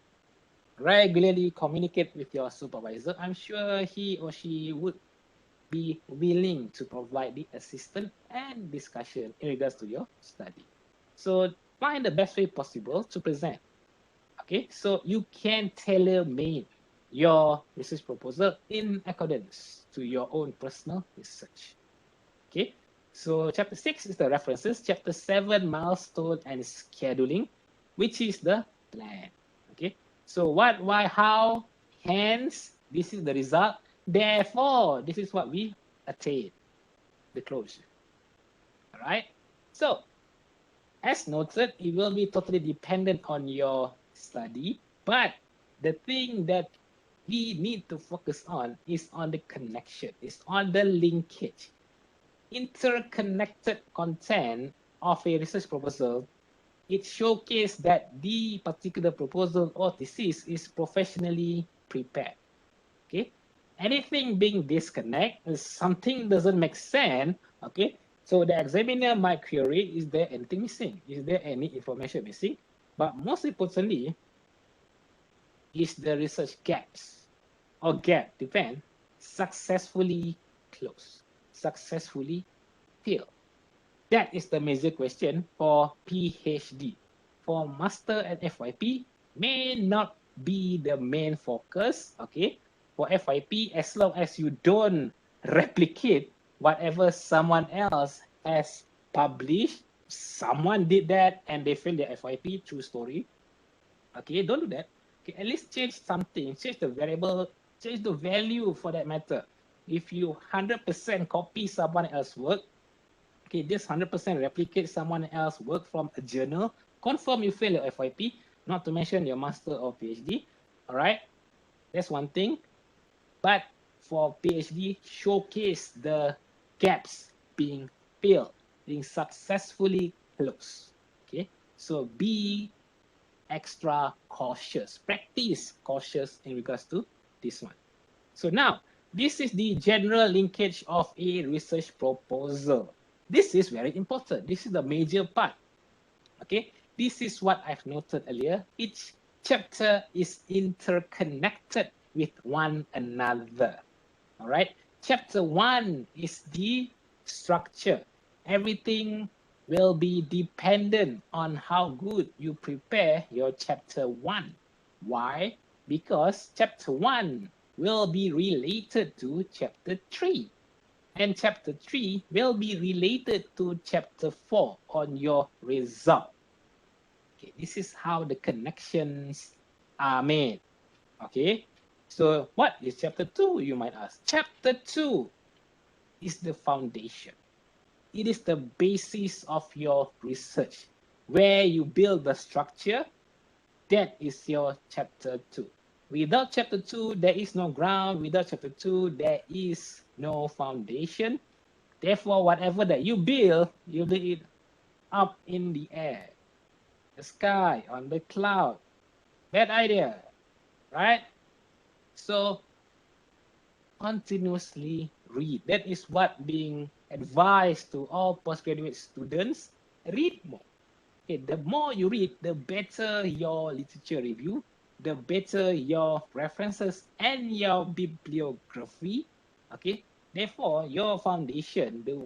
regularly communicate with your supervisor. I'm sure he or she would be willing to provide the assistance and discussion in regards to your study. So find the best way possible to present. Okay, so you can tailor-make your research proposal in accordance to your own personal research. Okay, so chapter 6 is the references. Chapter 7, milestone and scheduling, which is the plan. Okay, so what, why, how, hence, this is the result. Therefore, this is what we attain, the closure. All right. So, as noted, it will be totally dependent on your study, but the thing that we need to focus on is on the connection, is on the linkage. Interconnected content of a research proposal, it showcases that the particular proposal or thesis is professionally prepared. Okay, anything being disconnected, something doesn't make sense. Okay, so the examiner might query, is there anything missing? Is there any information missing? But most importantly, is the research gaps or gap, depend, successfully closed, successfully filled? That is the major question for PhD. For master and FYP, may not be the main focus. Okay, for FYP, as long as you don't replicate whatever someone else has published, someone did that and they failed their FYP, true story. Okay, don't do that. Okay, at least change something, change the variable, change the value for that matter. If you 100% copy someone else's work, okay, this 100% replicate someone else's work from a journal, confirm you fail your FYP, not to mention your master or PhD. All right, that's one thing. But for PhD, showcase the gaps being filled, being successfully closed. Okay, so be extra cautious, practice cautious in regards to this one. So now, this is the general linkage of a research proposal. This is very important. This is the major part. Okay, this is what I've noted earlier. Each chapter is interconnected with one another. All right, chapter 1 is the structure. Everything will be dependent on how good you prepare your chapter 1. Why? Because chapter 1 will be related to chapter 3. And chapter 3 will be related to chapter 4 on your result. Okay, this is how the connections are made. Okay, so what is chapter 2, you might ask? Chapter 2 is the foundation. It is the basis of your research, where you build the structure. That is your chapter 2. Without chapter 2, there is no ground. Without chapter 2, there is no foundation. Therefore, whatever that you build it up in the air, the sky, on the cloud. Bad idea, right? So continuously read. That is what being advised to all postgraduate students. Read more. Okay, the more you read, the better your literature review, the better your references and your bibliography. Okay, therefore your foundation, the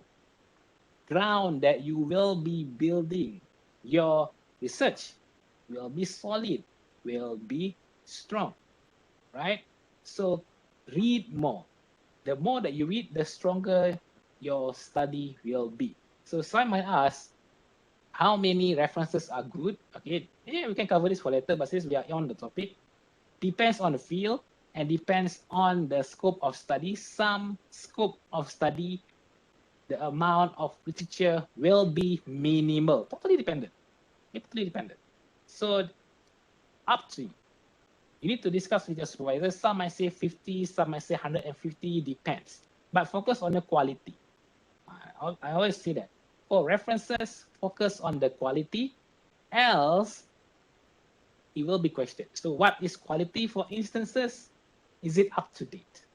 ground that you will be building your research will be solid, will be strong, right? So read more. The more that you read, the stronger your study will be. So some might ask, how many references are good? Okay, yeah, we can cover this for later, but since we are on the topic, depends on the field and depends on the scope of study. Some scope of study, the amount of literature will be minimal, totally dependent. Totally dependent. So up to you. You need to discuss with your supervisor. Some might say 50, some might say 150, depends. But focus on the quality. I always say that. For references, focus on the quality, else it will be questioned. So what is quality? For instances, is it up to date?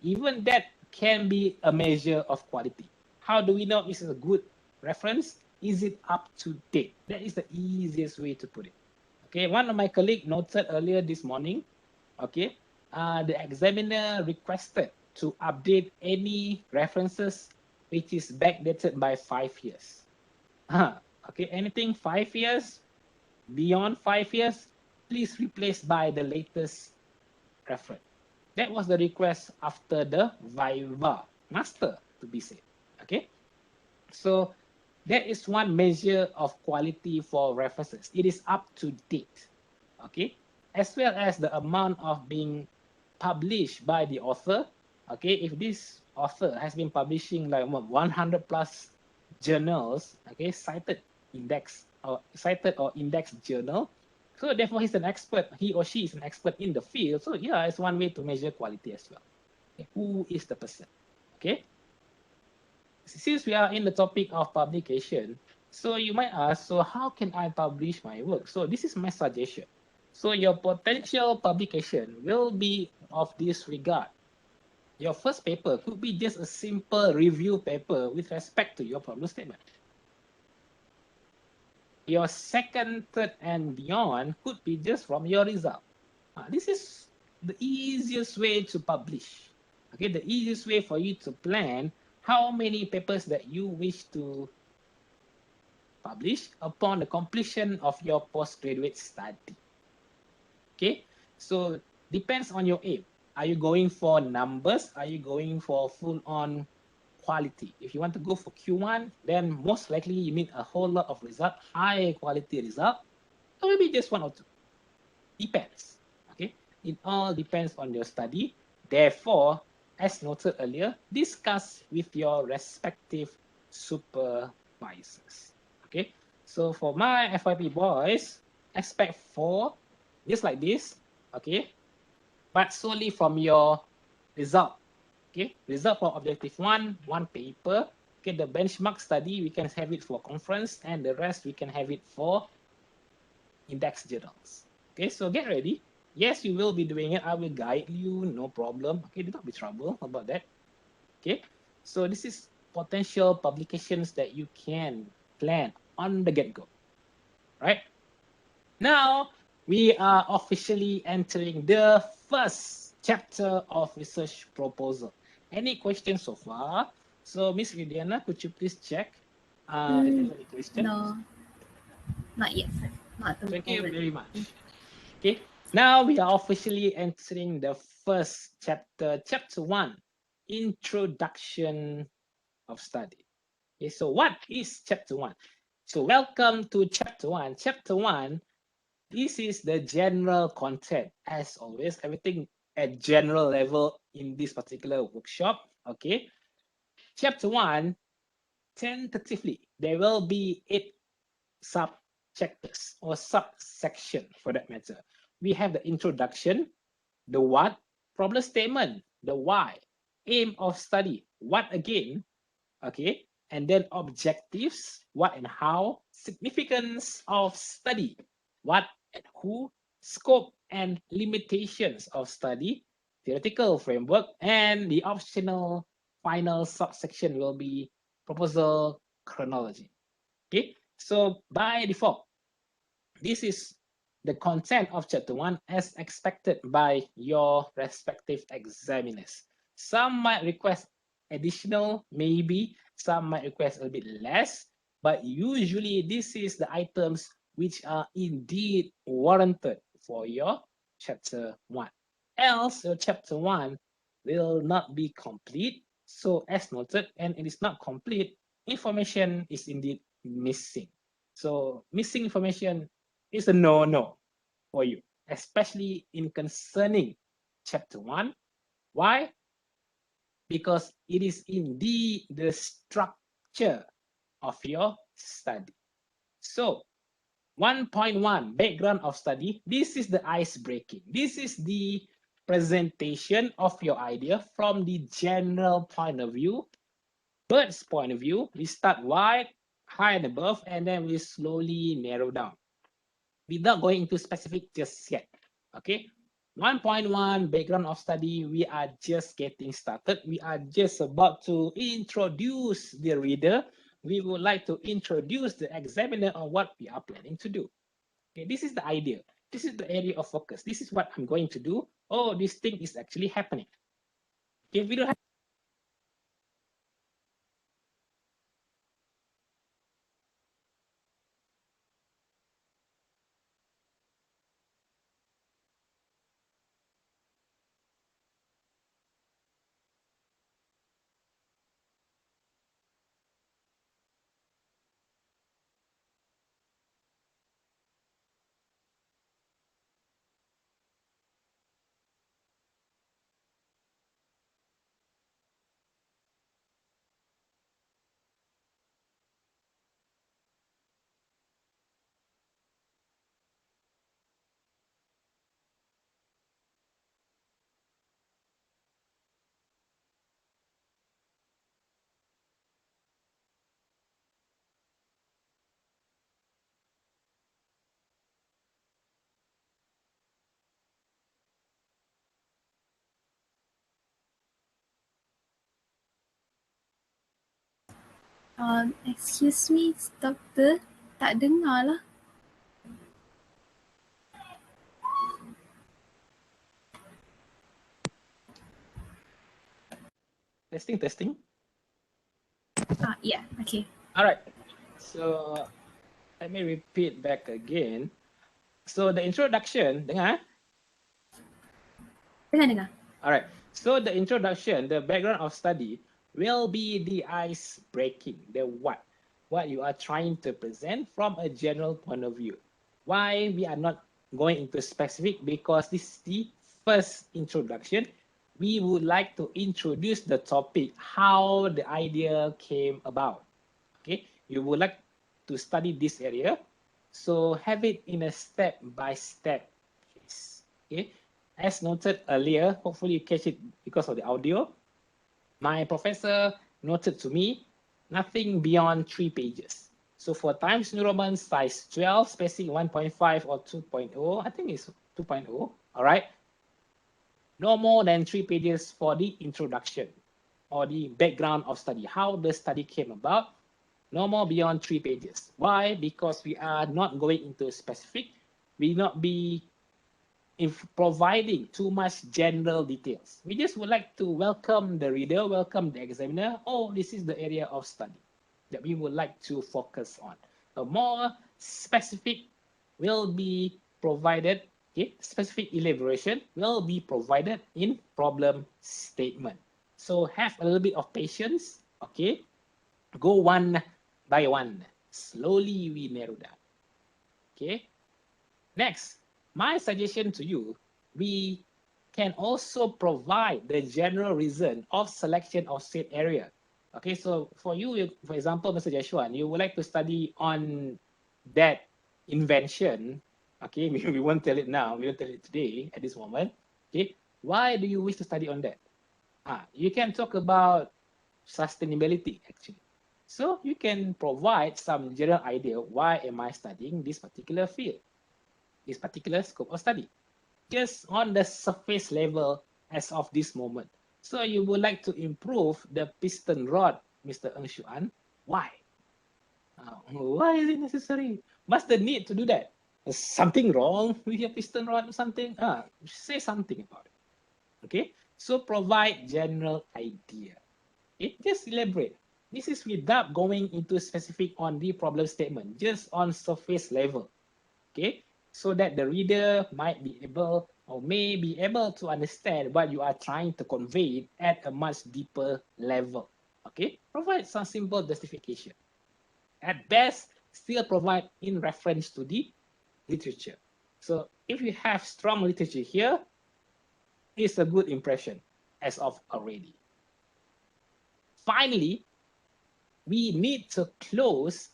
Even that can be a measure of quality. How do we know this is a good reference? Is it up to date? That is the easiest way to put it. Okay, one of my colleagues noted earlier this morning, okay, the examiner requested to update any references which is backdated by 5 years. Okay, anything 5 years, beyond 5 years, please replace by the latest reference. That was the request after the Viva master, to be said. Okay, so that is one measure of quality for references. It is up to date. Okay, as well as the amount of being published by the author. Okay, if this author has been publishing like 100 plus journals, okay, cited or indexed journal, so therefore he's an expert, he or she is an expert in the field. So yeah, it's one way to measure quality as well. Okay, who is the person? Okay, since we are in the topic of publication, so you might ask, so how can I publish my work? So this is my suggestion. So your potential publication will be of this regard. Your first paper could be just a simple review paper with respect to your problem statement. Your second, third, and beyond could be just from your result. This is the easiest way to publish. Okay, the easiest way for you to plan how many papers that you wish to publish upon the completion of your postgraduate study. Okay, so depends on your aim. Are you going for numbers? Are you going for full-on quality? If you want to go for Q1, then most likely you need a whole lot of result, high quality result, or maybe just one or two. Depends. Okay, it all depends on your study. Therefore, as noted earlier, discuss with your respective supervisors. Okay, so for my FYP boys, expect 4, just like this. Okay, but solely from your result. Okay, result for objective 1, 1 paper. Okay, the benchmark study, we can have it for conference, and the rest we can have it for index journals. Okay, so get ready. Yes, you will be doing it. I will guide you, no problem. Okay, do not be trouble about that. Okay, so this is potential publications that you can plan on the get-go, right? Now, we are officially entering the first chapter of research proposal. Any questions so far? So, Miss Vidiana, could you please check if there's any questions?
No, not yet. Not at the
Thank you
moment.
very much. Okay, now we are officially entering the first chapter, chapter 1, Introduction of Study. Okay, so what is chapter 1? So welcome to chapter 1. Chapter 1 This is the general content. As always, everything at general level in this particular workshop. Okay. Chapter 1, tentatively, there will be 8 sub-chapters or subsection for that matter. We have the introduction, the what, problem statement, the why, aim of study, what again, okay, and then objectives, what and how, significance of study, what and who, scope and limitations of study, theoretical framework, and the optional final subsection will be proposal chronology. Okay, so by default, this is the content of chapter 1 as expected by your respective examiners. Some might request additional, maybe some might request a bit less, but usually this is the items which are indeed warranted for your chapter 1. Else your chapter 1 will not be complete. So as noted, and it is not complete, information is indeed missing. So missing information is a no-no for you, especially in concerning chapter 1. Why? Because it is indeed the structure of your study. So 1.1, background of study. This is the ice breaking. This is the presentation of your idea from the general point of view, bird's point of view. We start wide, high and above, and then we slowly narrow down without going into specific just yet. Okay. 1.1, background of study. We are just getting started. We are just about to introduce the reader. We would like to introduce the examiner on what we are planning to do. Okay, this is the idea. This is the area of focus. This is what I'm going to do. Oh, this thing is actually happening. Okay, we don't have
Excuse me, doctor. Tak dengar lah.
testing.
Yeah, okay.
All right. So let me repeat back again. So the introduction, dengar?
Dengar.
All right. So the introduction, the background of study will be the ice breaking, the what you are trying to present from a general point of view. Why we are not going into specific, because this is the first introduction. We would like to introduce the topic, how the idea came about. Okay, you would like to study this area, so have it in a step-by-step case. Okay, as noted earlier, hopefully you catch it because of the audio. My professor noted to me, nothing beyond 3 pages. So for Times New Roman size 12, spacing 1.5 or 2.0, I think it's 2.0, all right? No more than 3 pages for the introduction or the background of study, how the study came about. No more beyond 3 pages. Why? Because we are not going into specific. We will not be providing too much general details. We just would like to welcome the reader, welcome the examiner. Oh, this is the area of study that we would like to focus on. A more specific will be provided, okay? Specific elaboration will be provided in problem statement. So have a little bit of patience, okay? Go one by one. Slowly we narrow down, okay? Next, my suggestion to you, we can also provide the general reason of selection of said area. Okay, so for you, for example, Mr. Joshua, you would like to study on that invention. Okay, we won't tell it now, we won't tell it today at this moment. Okay, why do you wish to study on that? You can talk about sustainability actually. So you can provide some general idea, why am I studying this particular field, this particular scope of study, just on the surface level as of this moment. So you would like to improve the piston rod, Mr. Ng Xuan. Why? Why is it necessary? What's the need to do that? Is something wrong with your piston rod or something? Say something about it. Okay, so provide general idea. Okay, just elaborate. This is without going into specific on the problem statement, just on surface level. Okay, so that the reader might be able or may be able to understand what you are trying to convey at a much deeper level. Okay, provide some simple justification. At best, still provide in reference to the literature. So if you have strong literature here, it's a good impression as of already. Finally, we need to close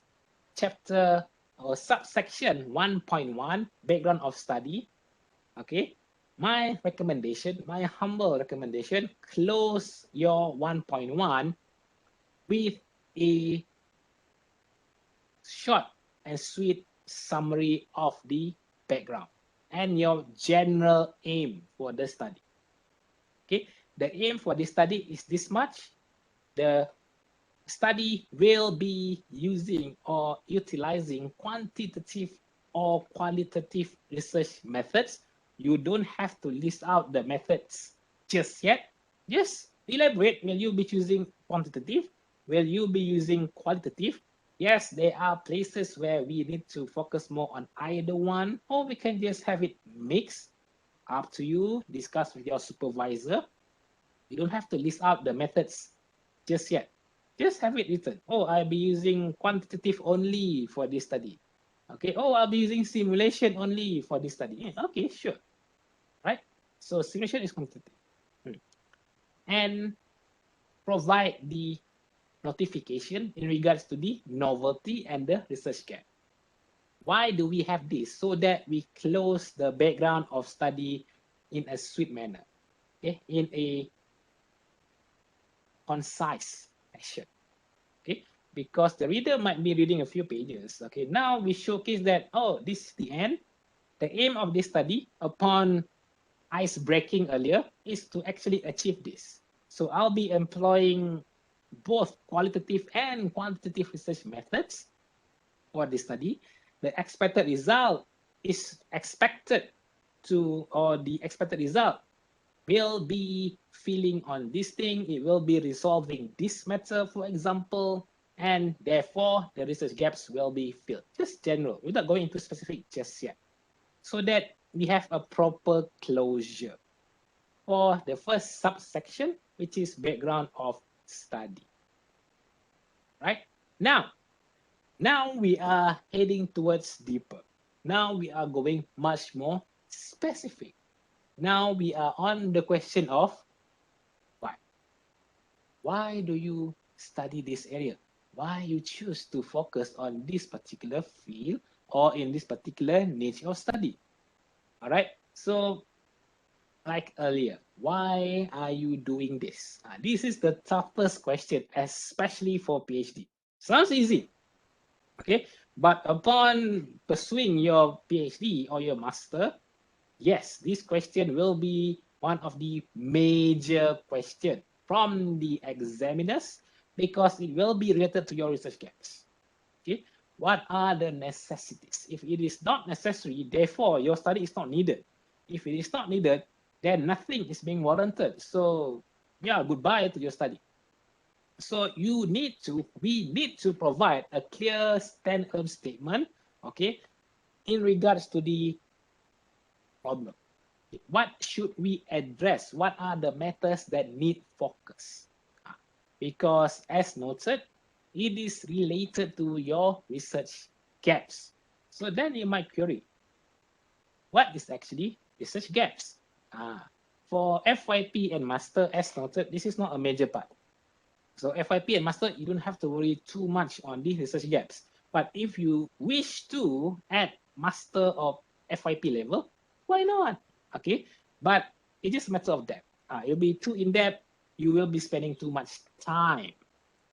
chapter or subsection 1.1, background of study. Okay, my recommendation, my humble recommendation, close your 1.1 with a short and sweet summary of the background and your general aim for the study. Okay, the aim for this study is this much. The study will be using or utilizing quantitative or qualitative research methods. You don't have to list out the methods just yet. Just elaborate. Will you be choosing quantitative? Will you be using qualitative? Yes, there are places where we need to focus more on either one, or we can just have it mixed. Up to you. Discuss with your supervisor. You don't have to list out the methods just yet. Just have it written. Oh, I'll be using quantitative only for this study. Okay. Oh, I'll be using simulation only for this study. Okay, sure. Right. So simulation is quantitative. And provide the notification in regards to the novelty and the research gap. Why do we have this? So that we close the background of study in a sweet manner, okay, in a concise fashion, okay, because the reader might be reading a few pages. Okay, now we showcase that, oh, this is the end. The aim of this study, upon ice breaking earlier, is to actually achieve this. So I'll be employing both qualitative and quantitative research methods for this study. The expected result is expected to, or the expected result will be filling on this thing. It will be resolving this matter, for example, and therefore the research gaps will be filled. Just general, without going into specific just yet, so that we have a proper closure for the first subsection, which is background of study. Right? Now we are heading towards deeper. Now we are going much more specific. Now we are on the question of why. Why do you study this area? Why you choose to focus on this particular field or in this particular niche of study? All right. So like earlier, why are you doing this? This is the toughest question, especially for PhD. Sounds easy, okay? But upon pursuing your PhD or your master, yes, this question will be one of the major questions from the examiners because it will be related to your research gaps. Okay, what are the necessities? If it is not necessary, therefore your study is not needed. If it is not needed, then nothing is being warranted. So yeah, goodbye to your study. So we need to provide a clear stand-alone statement, okay, in regards to the problem. What should we address? What are the matters that need focus? Because as noted, it is related to your research gaps. So then you might query, what is actually research gaps? For FYP and master, as noted, this is not a major part. So FYP and master, you don't have to worry too much on these research gaps. But if you wish to add master or FYP level, why not? Okay, but it is a matter of depth. It'll be too in depth. You will be spending too much time.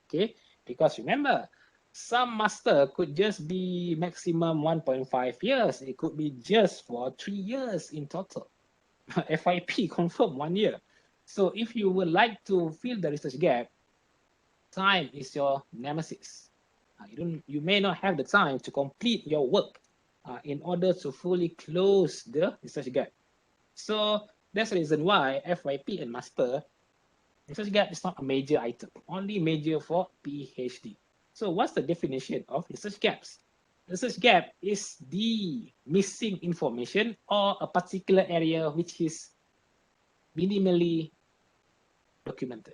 Okay, because remember, some master could just be maximum 1.5 years. It could be just for 3 years in total. FYP confirm 1 year. So if you would like to fill the research gap, time is your nemesis. You may not have the time to complete your work in order to fully close the research gap. So that's the reason why FYP and master research gap is not a major item, only major for PhD. So what's the definition of research gaps? Research gap is the missing information or a particular area which is minimally documented,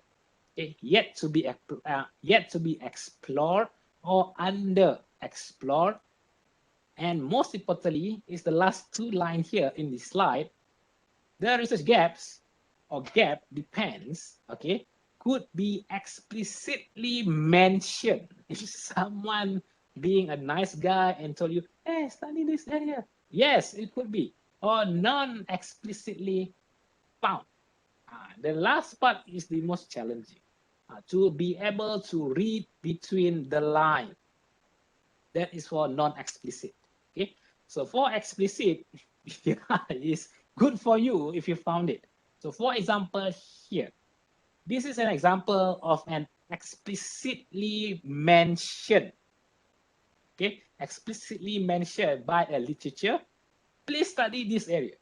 okay, yet to be explored or underexplored. And most importantly is the last two lines here in this slide. The research gaps or gap depends, okay, could be explicitly mentioned. If someone being a nice guy and told you, hey, study this area. Yes, it could be. Or non-explicitly found. The last part is the most challenging. To be able to read between the line. That is for non-explicit. Okay. So for explicit, is good for you if you found it. So for example here, this is an example of an explicitly mentioned, okay, explicitly mentioned by a literature. Please study this area.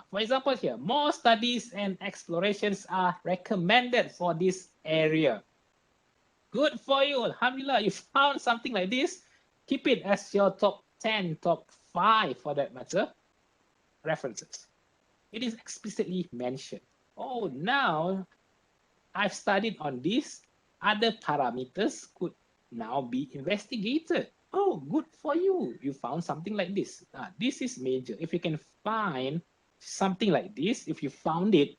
For example here, more studies and explorations are recommended for this area. Good for you, alhamdulillah, you found something like this. Keep it as your top 10, top 5 for that matter, references. It is explicitly mentioned. Oh, now I've studied on this. Other parameters could now be investigated. Oh, good for you. You found something like this. This is major. If you can find something like this, if you found it,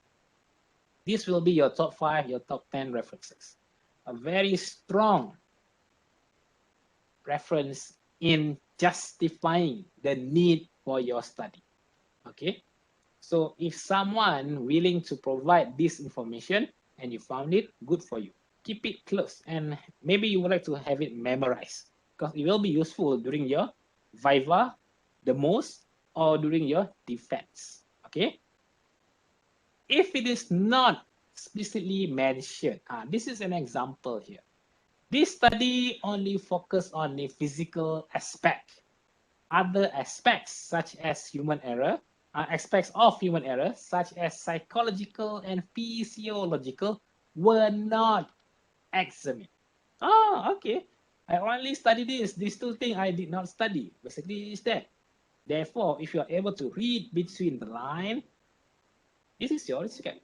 this will be your top 5, your top 10 references. A very strong reference in justifying the need for your study. Okay. So if someone willing to provide this information and you found it, good for you. Keep it close and maybe you would like to have it memorized because it will be useful during your viva, the most, or during your defense. Okay. If it is not explicitly mentioned, this is an example here. This study only focused on the physical aspect. Other aspects such as human error, aspects of human error such as psychological and physiological were not examined. Oh, okay. I only studied this. These two things I did not study. Basically, is that. Therefore, if you are able to read between the line, this is your scan.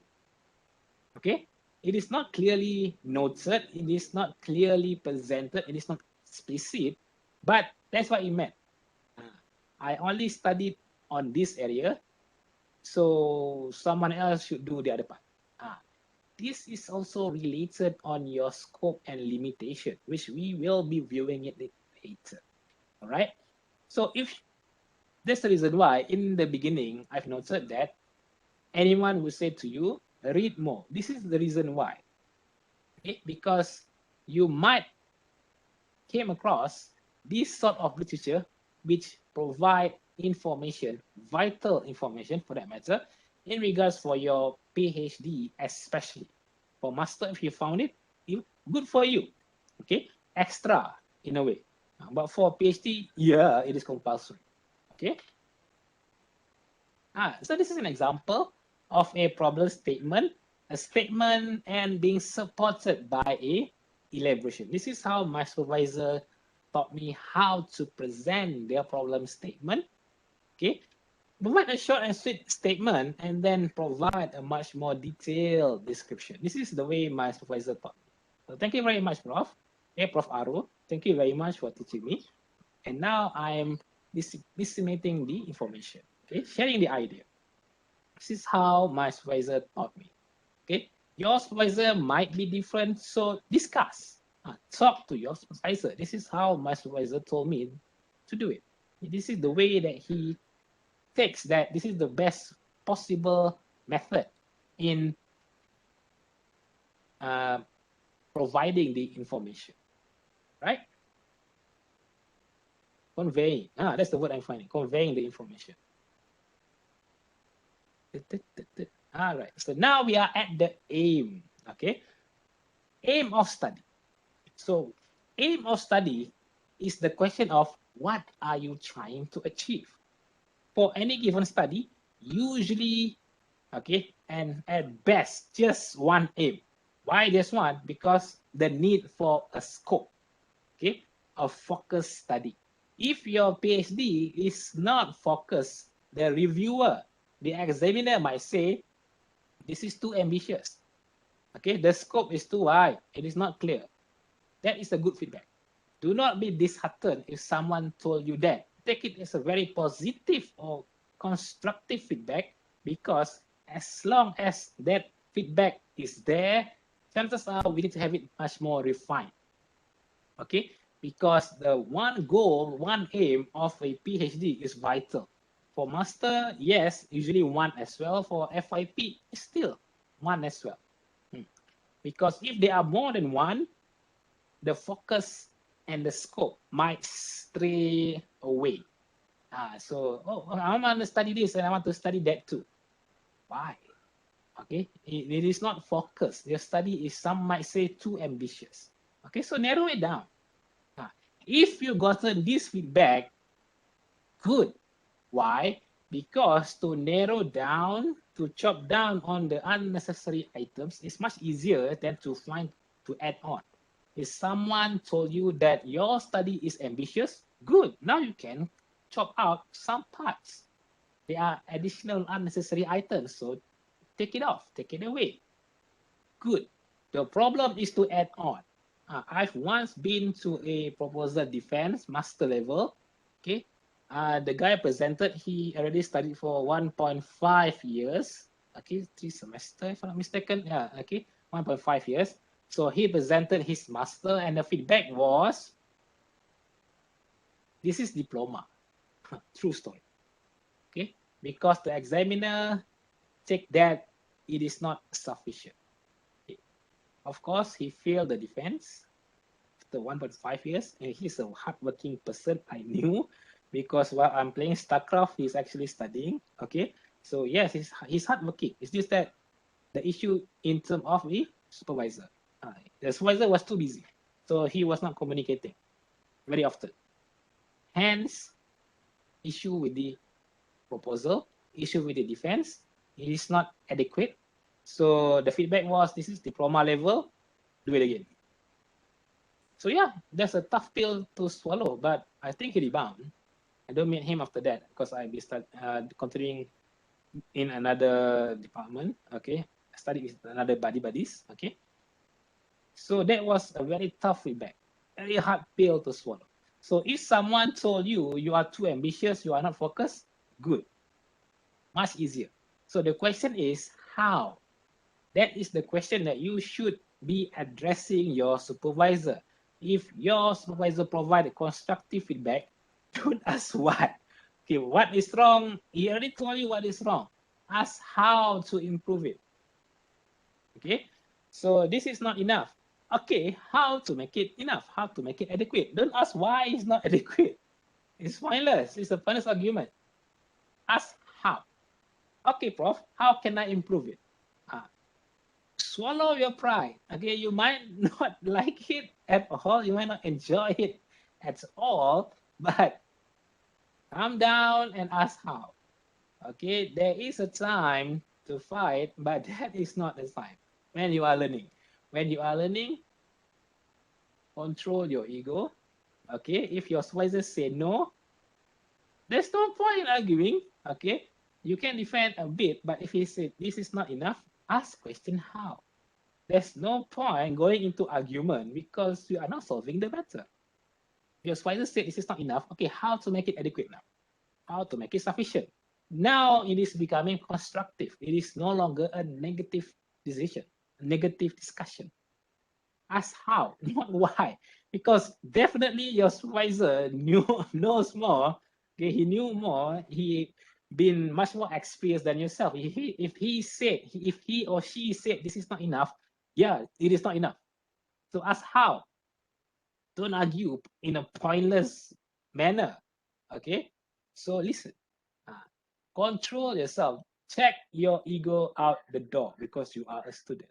Okay. It is not clearly noted. It is not clearly presented. It is not explicit, but that's what it meant. I only studied on this area, so someone else should do the other part. This is also related on your scope and limitation, which we will be viewing it later. All right. So if that's the reason why in the beginning I've noted that anyone who said to you, read more. This is the reason why. Okay? Because you might came across this sort of literature which provide information, vital information for that matter, in regards for your PhD, especially. For master, if you found it, good for you. Okay, extra in a way. But for PhD, yeah, it is compulsory. Okay. So this is an example of a problem statement, a statement and being supported by a elaboration. This is how my supervisor taught me how to present their problem statement. Okay, provide a short and sweet statement and then provide a much more detailed description. This is the way my supervisor taught me. So thank you very much, Prof. Hey, Prof. Aru, thank you very much for teaching me. And now I am disseminating the information. Okay, sharing the idea. This is how my supervisor taught me. Okay, your supervisor might be different, so discuss. Talk to your supervisor. This is how my supervisor told me to do it. This is the way that he takes that. This is the best possible method in providing the information, right? Conveying. That's the word I'm finding. Conveying the information. All right. So now we are at the aim. Okay. Aim of study. So aim of study is the question of what are you trying to achieve? For any given study, usually, okay, and at best, just one aim. Why just one? Because the need for a scope, okay, a focused study. If your PhD is not focused, the reviewer, the examiner might say, this is too ambitious. Okay, the scope is too wide. It is not clear. That is a good feedback. Do not be disheartened if someone told you that. Take it as a very positive or constructive feedback, because as long as that feedback is there, chances are we need to have it much more refined. Okay, because the one goal, one aim of a PhD is vital. For master, yes, usually one as well. For FYP, still one as well. Because if there are more than one, the focus and the scope might stray away. So, I want to study this and I want to study that too. Why? Okay, it is not focused. Your study is, some might say, too ambitious. Okay, so narrow it down. If you gotten this feedback, good. Why? Because to narrow down, to chop down on the unnecessary items is much easier than to add on. If someone told you that your study is ambitious, good. Now you can chop out some parts. There are additional unnecessary items, so take it off, take it away. Good. The problem is to add on. I've once been to a proposal defense master level. Okay, the guy presented, he already studied for 1.5 years. Okay, 3 semesters, if I'm not mistaken. Yeah, okay, 1.5 years. So he presented his master, and the feedback was, this is diploma. True story. Okay, because the examiner checked that it is not sufficient. Okay. Of course, he failed the defense after 1.5 years, and he's a hardworking person, I knew, because while I'm playing StarCraft, he's actually studying. Okay, so yes, he's hardworking. It's just that the issue in terms of the supervisor. The supervisor was too busy, so he was not communicating very often. Hence, issue with the proposal, issue with the defense, it is not adequate. So the feedback was, this is diploma level, do it again. So yeah, that's a tough pill to swallow, but I think he rebounded. I don't meet him after that because I be continuing in another department. Okay, I studied with another buddies. Okay, so that was a very tough feedback, very hard pill to swallow. So if someone told you you are too ambitious, you are not focused, good, much easier. So the question is how? That is the question that you should be addressing your supervisor. If your supervisor provides constructive feedback, don't ask what. Okay, what is wrong? He already told you what is wrong. Ask how to improve it. Okay, so this is not enough. Okay, how to make it enough? How to make it adequate? Don't ask why it's not adequate. It's pointless. It's a pointless argument. Ask how. Okay, Prof, how can I improve it? Swallow your pride. Okay, you might not like it at all. You might not enjoy it at all, but calm down and ask how. Okay, there is a time to fight, but that is not the time when you are learning. When you are learning, control your ego. Okay, if your supervisor say no, there's no point in arguing. Okay, you can defend a bit, but if he said this is not enough, ask question how. There's no point going into argument because you are not solving the matter. Your supervisor said this is not enough. Okay, how to make it adequate now? How to make it sufficient? Now it is becoming constructive. It is no longer a negative decision, a negative discussion. Ask how, not why. Because definitely your supervisor knows more. Okay, he knew more. He been much more experienced than yourself. If he or she said this is not enough, yeah, it is not enough. So ask how. Don't argue in a pointless manner. Okay, so listen. Control yourself. Check your ego out the door because you are a student.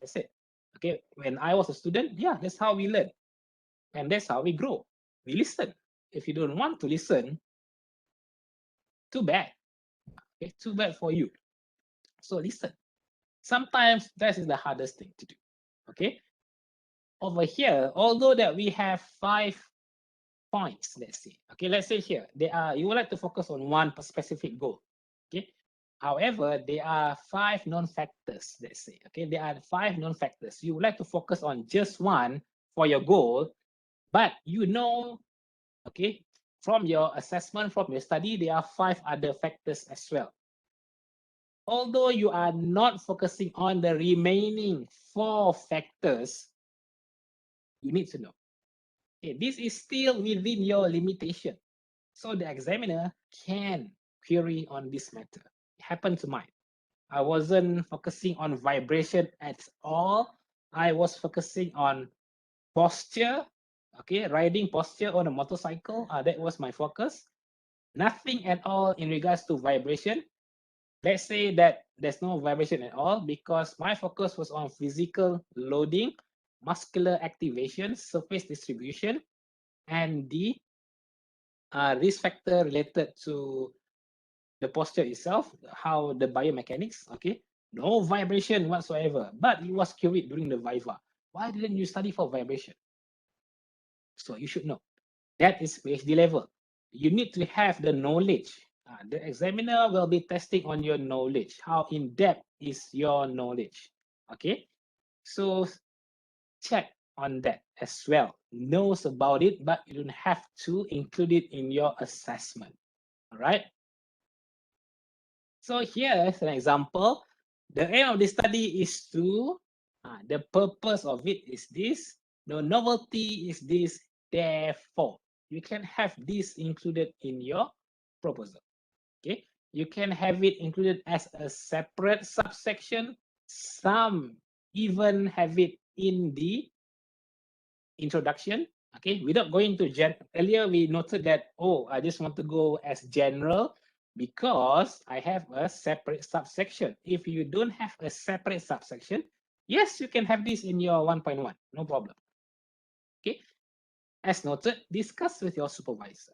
That's it. Okay, when I was a student, yeah, that's how we learn. And that's how we grow. We listen. If you don't want to listen, too bad. Okay, too bad for you. So listen. Sometimes that is the hardest thing to do. Okay. Over here, although that we have 5 points, let's say. Okay, let's say here, you would like to focus on one specific goal. Okay. However, there are 5 non-factors, let's say. Okay, there are 5 non-factors. You would like to focus on just one for your goal, but you know, okay, from your assessment, from your study, there are 5 other factors as well. Although you are not focusing on the remaining 4 factors, you need to know. Okay, this is still within your limitation. So the examiner can query on this matter. It happened to mine. I wasn't focusing on vibration at all. I was focusing on posture, okay, riding posture on a motorcycle. That was my focus. Nothing at all in regards to vibration. Let's say that there's no vibration at all because my focus was on physical loading, muscular activation, surface distribution, and the risk factor related to the posture itself, how the biomechanics, okay? No vibration whatsoever, but it was queried during the Viva. Why didn't you study for vibration? So you should know. That is PhD level. You need to have the knowledge. The examiner will be testing on your knowledge. How in-depth is your knowledge? Okay, so check on that as well. Knows about it, but you don't have to include it in your assessment. All right. So here is an example. The aim of the study is to, the purpose of it is this. The novelty is this. Therefore, you can have this included in your proposal. Okay, you can have it included as a separate subsection. Some even have it in the introduction. Okay, without going to earlier we noted that, oh, I just want to go as general because I have a separate subsection. If you don't have a separate subsection, yes, you can have this in your 1.1, no problem. Okay, as noted, discuss with your supervisor.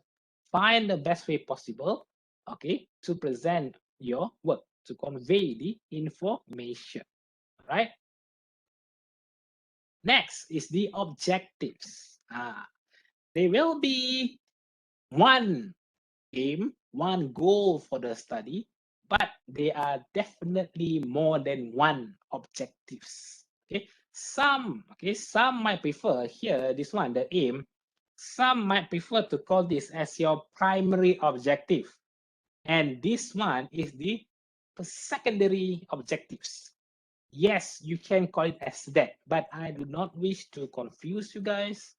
Find the best way possible, okay, to present your work, to convey the information. All right. Next is the objectives. There will be one aim, one goal for the study, but there are definitely more than one objectives. Okay, some might prefer here this one, the aim. Some might prefer to call this as your primary objective, and this one is the secondary objectives. Yes, you can call it as that, but I do not wish to confuse you guys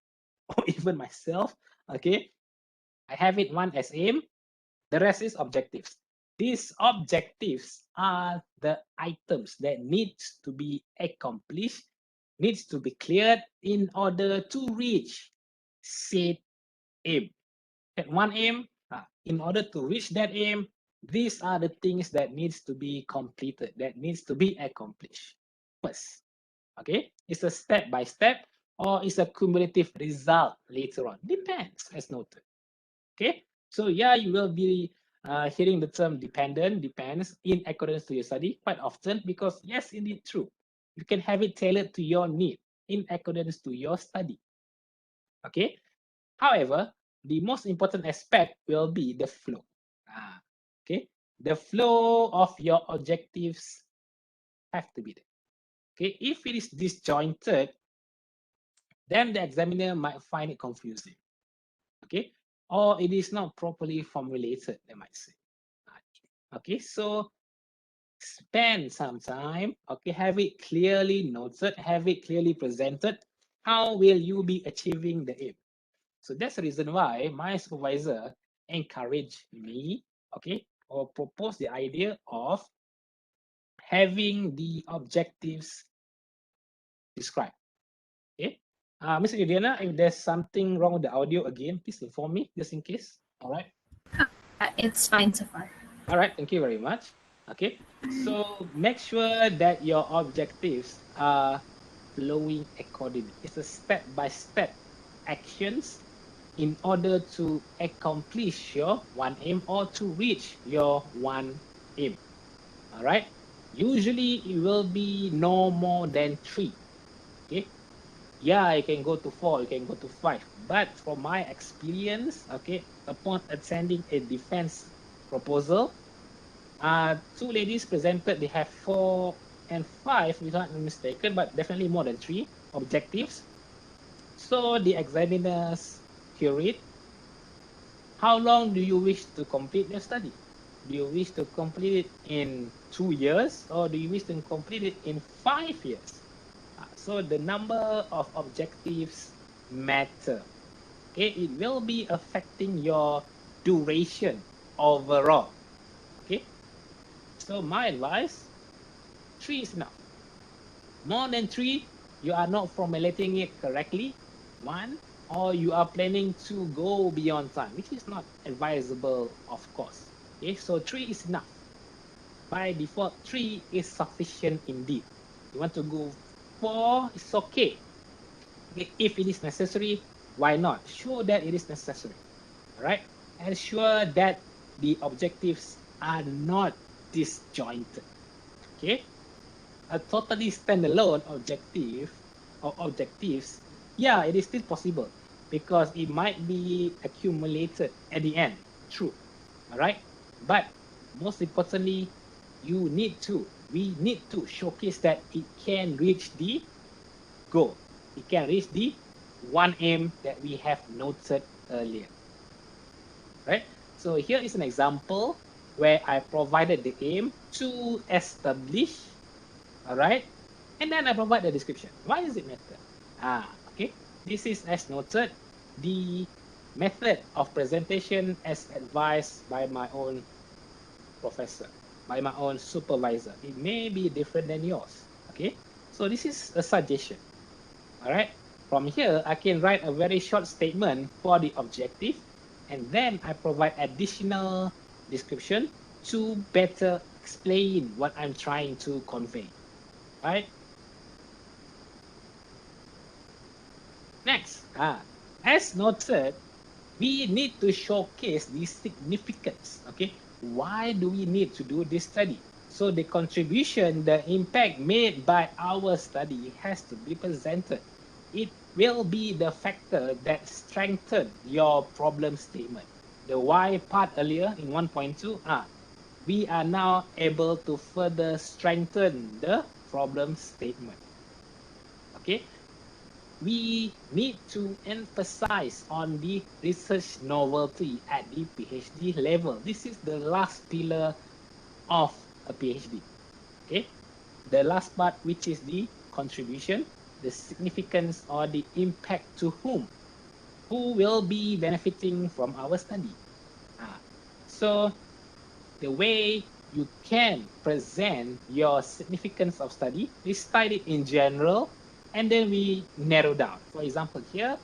or even myself. Okay, I have it one as aim, the rest is objectives. These objectives are the items that needs to be accomplished, needs to be cleared in order to reach said aim. At one aim, in order to reach that aim, these are the things that needs to be completed, that needs to be accomplished first. Okay, it's a step by step or it's a cumulative result later on. Depends, as noted. Okay, so yeah, you will be hearing the term dependent, depends, in accordance to your study quite often because yes, indeed true. You can have it tailored to your need in accordance to your study. Okay, however, the most important aspect will be the flow. Okay, the flow of your objectives have to be there. Okay, if it is disjointed, then the examiner might find it confusing. Okay, or it is not properly formulated, they might say. Okay, so spend some time, okay, have it clearly noted, have it clearly presented. How will you be achieving the aim? So that's the reason why my supervisor encouraged me, okay, or proposed the idea of having the objectives described. Okay. Mr. Juliana, if there's something wrong with the audio again, please inform me just in case. All right.
It's fine so far.
All right. Thank you very much. Okay. So make sure that your objectives are flowing accordingly. It's a step-by-step actions in order to accomplish your one aim or to reach your one aim. All right. Usually it will be no more than 3. Okay. Yeah, you can go to 4, you can go to 5. But from my experience, okay, upon attending a defense proposal, 2 ladies presented, they have 4 and 5, if I'm not mistaken, but definitely more than 3 objectives. So the examiners queried, how long do you wish to complete your study? Do you wish to complete it in 2 years or do you wish to complete it in 5 years? So the number of objectives matter. Okay, it will be affecting your duration overall. Okay, so my advice, 3 is enough. More than 3, you are not formulating it correctly. 1, or you are planning to go beyond time, which is not advisable, of course. Okay, so 3 is enough. By default, 3 is sufficient indeed. You want to go 4, it's okay. If it is necessary, why not? Show that it is necessary. All right. Ensure that the objectives are not disjointed. Okay. A totally standalone objective or objectives, yeah, it is still possible because it might be accumulated at the end. True. All right. But most importantly, we need to showcase that it can reach the goal. It can reach the one aim that we have noted earlier. Right? So here is an example where I provided the aim to establish, all right? And then I provide the description. Why does it matter? Okay. This is as noted, the method of presentation as advised by my own professor, by my own supervisor. It may be different than yours. Okay. So this is a suggestion. All right. From here, I can write a very short statement for the objective, and then I provide additional description to better explain what I'm trying to convey. Right. Next, as noted, we need to showcase the significance. Okay, why do we need to do this study? So the contribution, the impact made by our study has to be presented. It will be the factor that strengthen your problem statement. The why part earlier in 1.2, we are now able to further strengthen the problem statement. Okay, we need to emphasize on the research novelty at the PhD level. This is the last pillar of a PhD. Okay, the last part, which is the contribution, the significance or the impact to whom, who will be benefiting from our study. So the way you can present your significance of study, we study it in general, and then we narrow down. For example, here,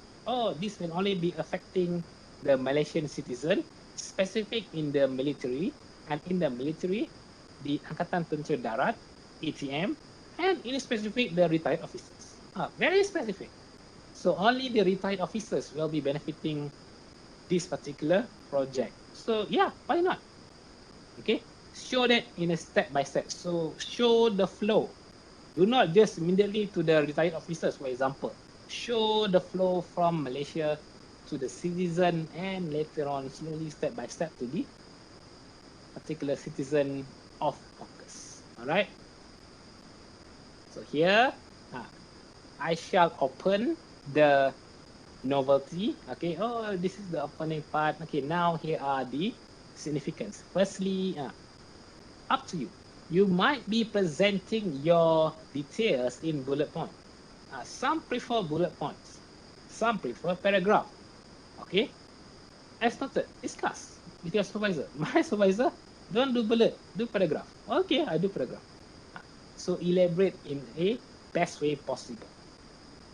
this will only be affecting the Malaysian citizen, specific in the military, and in the military, the Angkatan Tentera Darat, ATM, and in specific, the retired officers. Very specific. So only the retired officers will be benefiting this particular project. So yeah, why not? Okay, show that in a step by step. So show the flow. Do not just immediately to the retired officers, for example. Show the flow from Malaysia to the citizen and later on slowly step by step to the particular citizen of focus. All right. So here, I shall open the novelty. Okay. Oh, this is the opening part. Okay. Now here are the significance. Firstly, up to you. You might be presenting your details in bullet point. Some prefer bullet points. Some prefer paragraph. Okay? As noted, discuss with your supervisor. My supervisor, don't do bullet, do paragraph. Okay, I do paragraph. So elaborate in a best way possible.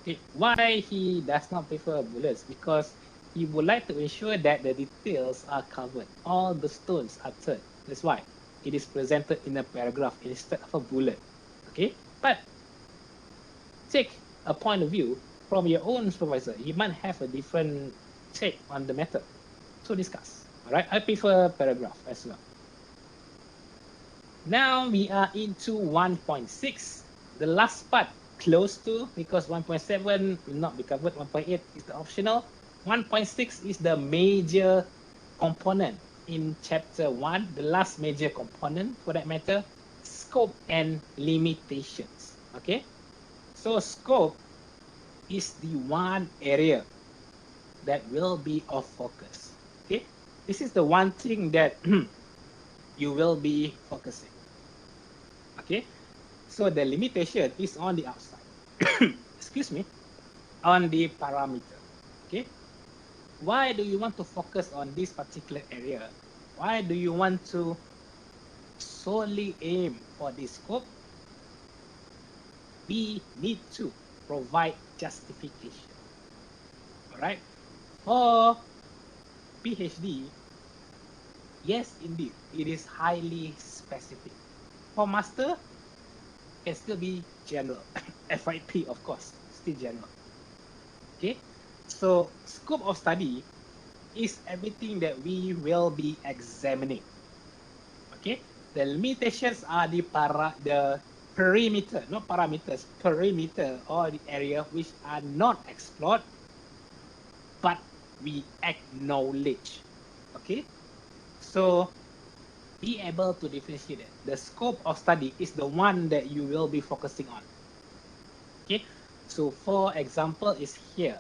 Okay, why he does not prefer bullets? Because he would like to ensure that the details are covered. All the stones are turned. That's why it is presented in a paragraph instead of a bullet. Okay, but take a point of view from your own supervisor. He might have a different take on the matter. So discuss. All right, I prefer paragraph as well. Now we are into 1.6, the last part, close to, because 1.7 will not be covered. 1.8 is the optional. 1.6 is the major component in chapter 1, the last major component for that matter, scope and limitations. Okay, so scope is the one area that will be of focus. Okay, this is the one thing that you will be focusing. Okay, so the limitation is on the outside. Excuse me, on the parameter. Okay, why do you want to focus on this particular area? Why do you want to solely aim for this scope? We need to provide justification. All right, for PhD, yes, indeed, it is highly specific. For master, can still be general. FIP, of course, still general. Okay, so scope of study is everything that we will be examining. Okay, the limitations are the perimeter, not parameters, perimeter, or the area which are not explored, but we acknowledge. Okay, so be able to differentiate it. The scope of study is the one that you will be focusing on. Okay, so for example is here.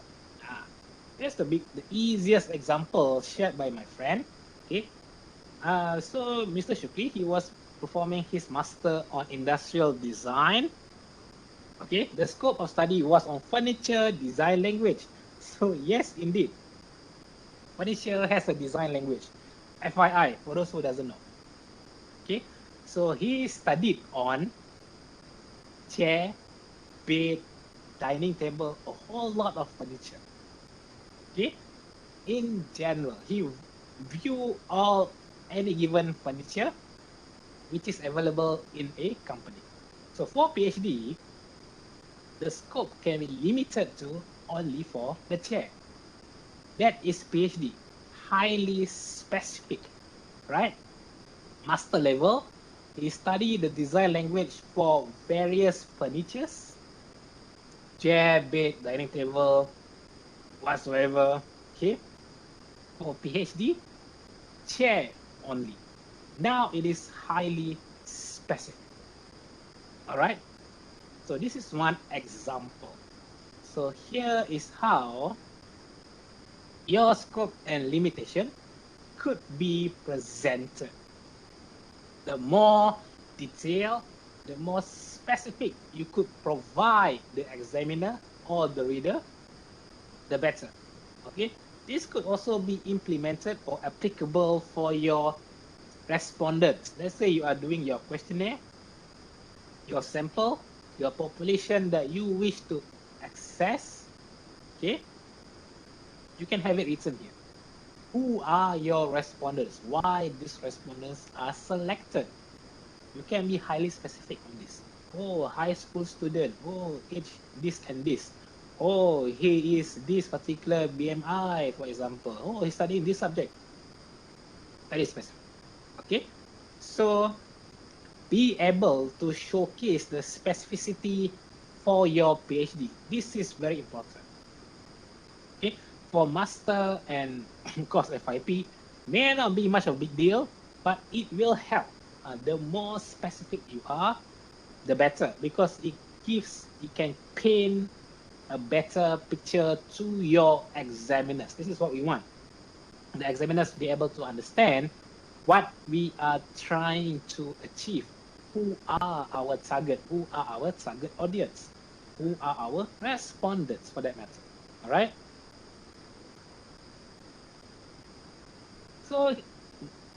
Here's the easiest example shared by my friend. Okay, so Mr. Shukri, he was performing his master on industrial design. Okay, the scope of study was on furniture design language. So yes, indeed, furniture has a design language. FYI, for those who doesn't know. Okay, so he studied on chair, bed, dining table, a whole lot of furniture. Okay, in general, he view any given furniture which is available in a company. So for PhD, the scope can be limited to only for the chair. That is PhD, highly specific, right? Master level, he study the design language for various furnitures, chair, bed, dining table, whatsoever. Okay, for PhD, chair only. Now it is highly specific. All right, so this is one example. So here is how your scope and limitation could be presented. The more detailed, the more specific you could provide the examiner or the reader, the better. Okay, this could also be implemented or applicable for your respondents. Let's say you are doing your questionnaire, your sample, your population that you wish to access. Okay, you can have it written here. Who are your respondents? Why these respondents are selected? You can be highly specific on this. Oh, high school student. Oh, age this and this. Oh, he is this particular BMI, for example. Oh, he's studying this subject. Very specific. Okay, so be able to showcase the specificity for your PhD. This is very important. Okay, for master and of course FIP, may not be much of a big deal, but it will help. The more specific you are, the better, because it can paint a better picture to your examiners. This is what we want. The examiners be able to understand what we are trying to achieve, who are our target, who are our target audience, who are our respondents for that matter. All right. So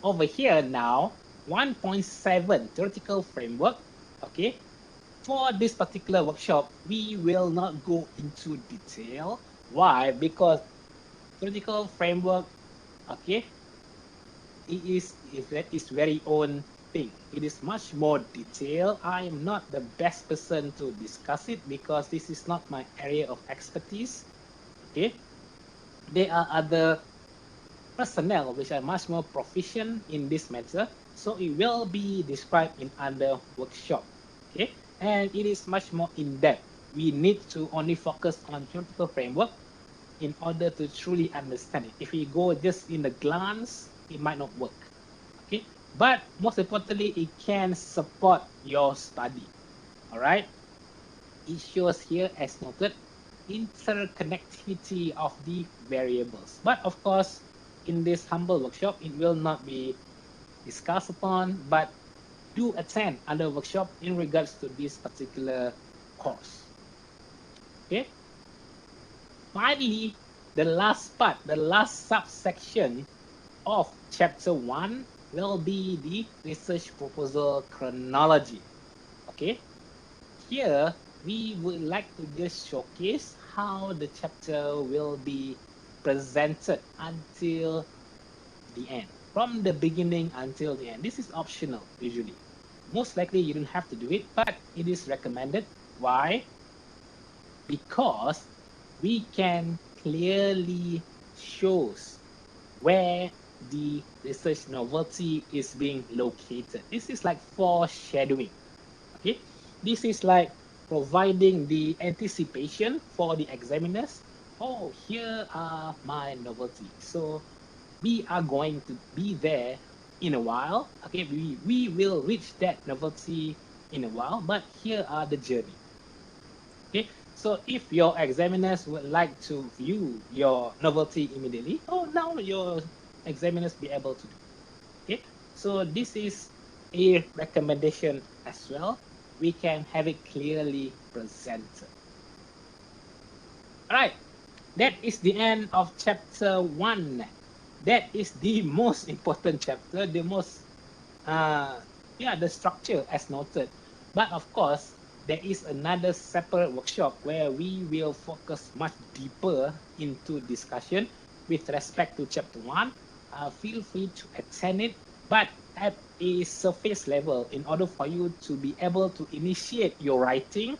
over here now, 1.7 theoretical framework. Okay. For this particular workshop, we will not go into detail. Why? Because theoretical framework, okay, it is very own thing. It is much more detailed. I am not the best person to discuss it because this is not my area of expertise. Okay, there are other personnel which are much more proficient in this matter, so it will be described in other workshop. Okay, and it is much more in depth. We need to only focus on theoretical framework in order to truly understand it. If we go just in the glance, it might not work. Okay, but most importantly, it can support your study. All right, it shows here as noted interconnectivity of the variables. But of course, in this humble workshop, it will not be discussed upon, but do attend other workshop in regards to this particular course. Okay. Finally, the last part, the last subsection of chapter 1 will be the research proposal chronology. Okay. Here, we would like to just showcase how the chapter will be presented until the end, from the beginning until the end. This is optional usually. Most likely you don't have to do it, but it is recommended. Why? Because we can clearly shows where the research novelty is being located. This is like foreshadowing. Okay, this is like providing the anticipation for the examiners. Oh, here are my novelty. So we are going to be there in a while. Okay, we will reach that novelty in a while, but here are the journey. Okay, so if your examiners would like to view your novelty immediately, oh, now your examiners be able to do. Okay, so this is a recommendation as well. We can have it clearly presented. All right, that is the end of chapter 1. That is the most important chapter, the most yeah, the structure as noted. But of course, there is another separate workshop where we will focus much deeper into discussion with respect to chapter 1. Feel free to attend it, but at a surface level, in order for you to be able to initiate your writing,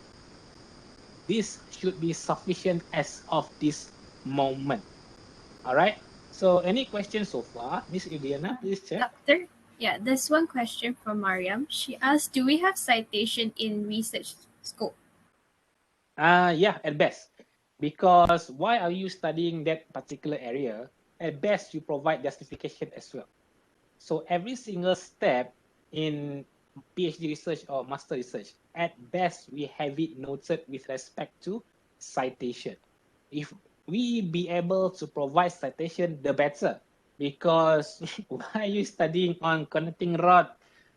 this should be sufficient as of this moment. All right. So any questions so far? Miss Idiana, please check.
Doctor, yeah, there's one question from Mariam. She asked, do we have citation in research scope?
Yeah, at best. Because why are you studying that particular area? At best, you provide justification as well. So every single step in PhD research or master research, at best, we have it noted with respect to citation. If we be able to provide citation, the better. Because why are you studying on connecting rod,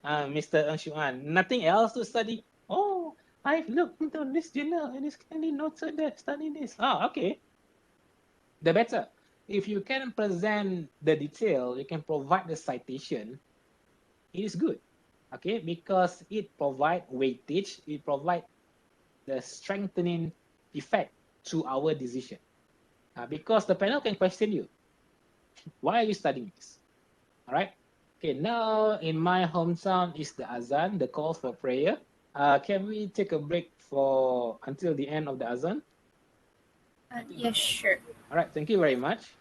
Mr. Ng Shuan? Nothing else to study? Oh, I've looked into this journal and it's clearly noted that study this. Ah, okay. The better. If you can present the detail, you can provide the citation, it is good. Okay, because it provide weightage, it provide the strengthening effect to our decision. Because the panel can question you, why are you studying this? All right. Okay, now in my hometown is the azan, the call for prayer. Can we take a break for until the end of the azan?
Yes, sure.
All right, thank you very much.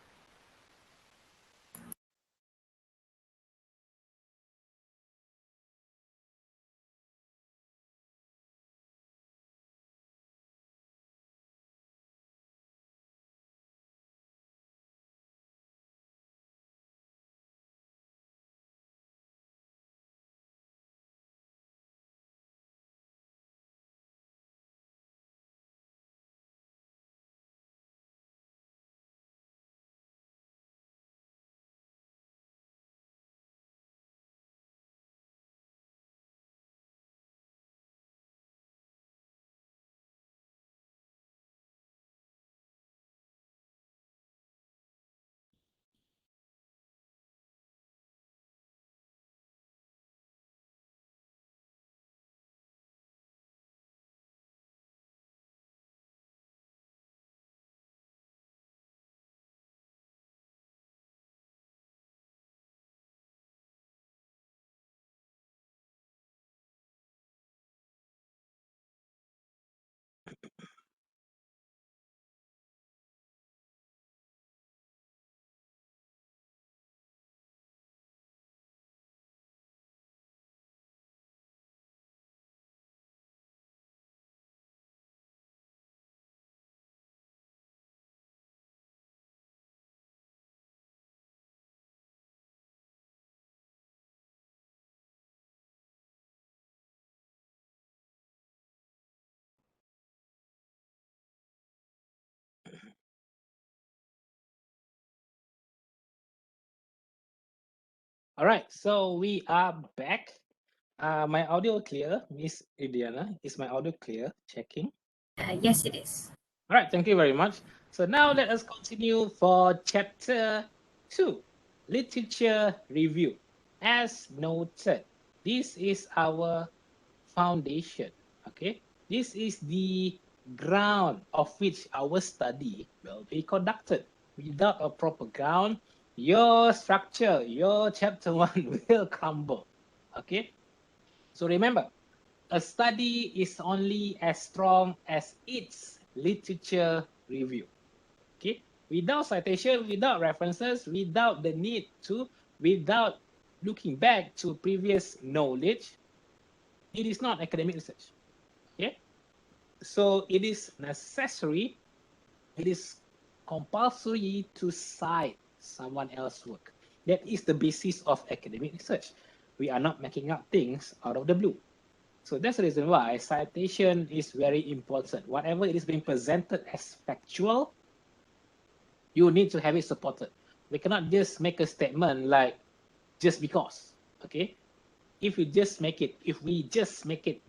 All right, so we are back. My audio clear, Miss Idiana? Is my audio clear? Checking.
Yes, it is.
All right, thank you very much. So now let us continue for chapter 2, literature review. As noted, this is our foundation. Okay, this is the ground of which our study will be conducted. Without a proper ground, your structure, your chapter 1 will crumble. Okay, so remember, a study is only as strong as its literature review. Okay, without citation, without references, without the need to, without looking back to previous knowledge, it is not academic research. Okay, so it is necessary, it is compulsory to cite someone else's work. That is the basis of academic research. We are not making up things out of the blue. So that's the reason why citation is very important. Whatever it is being presented as factual, you need to have it supported. We cannot just make a statement like just because. Okay, if we just make it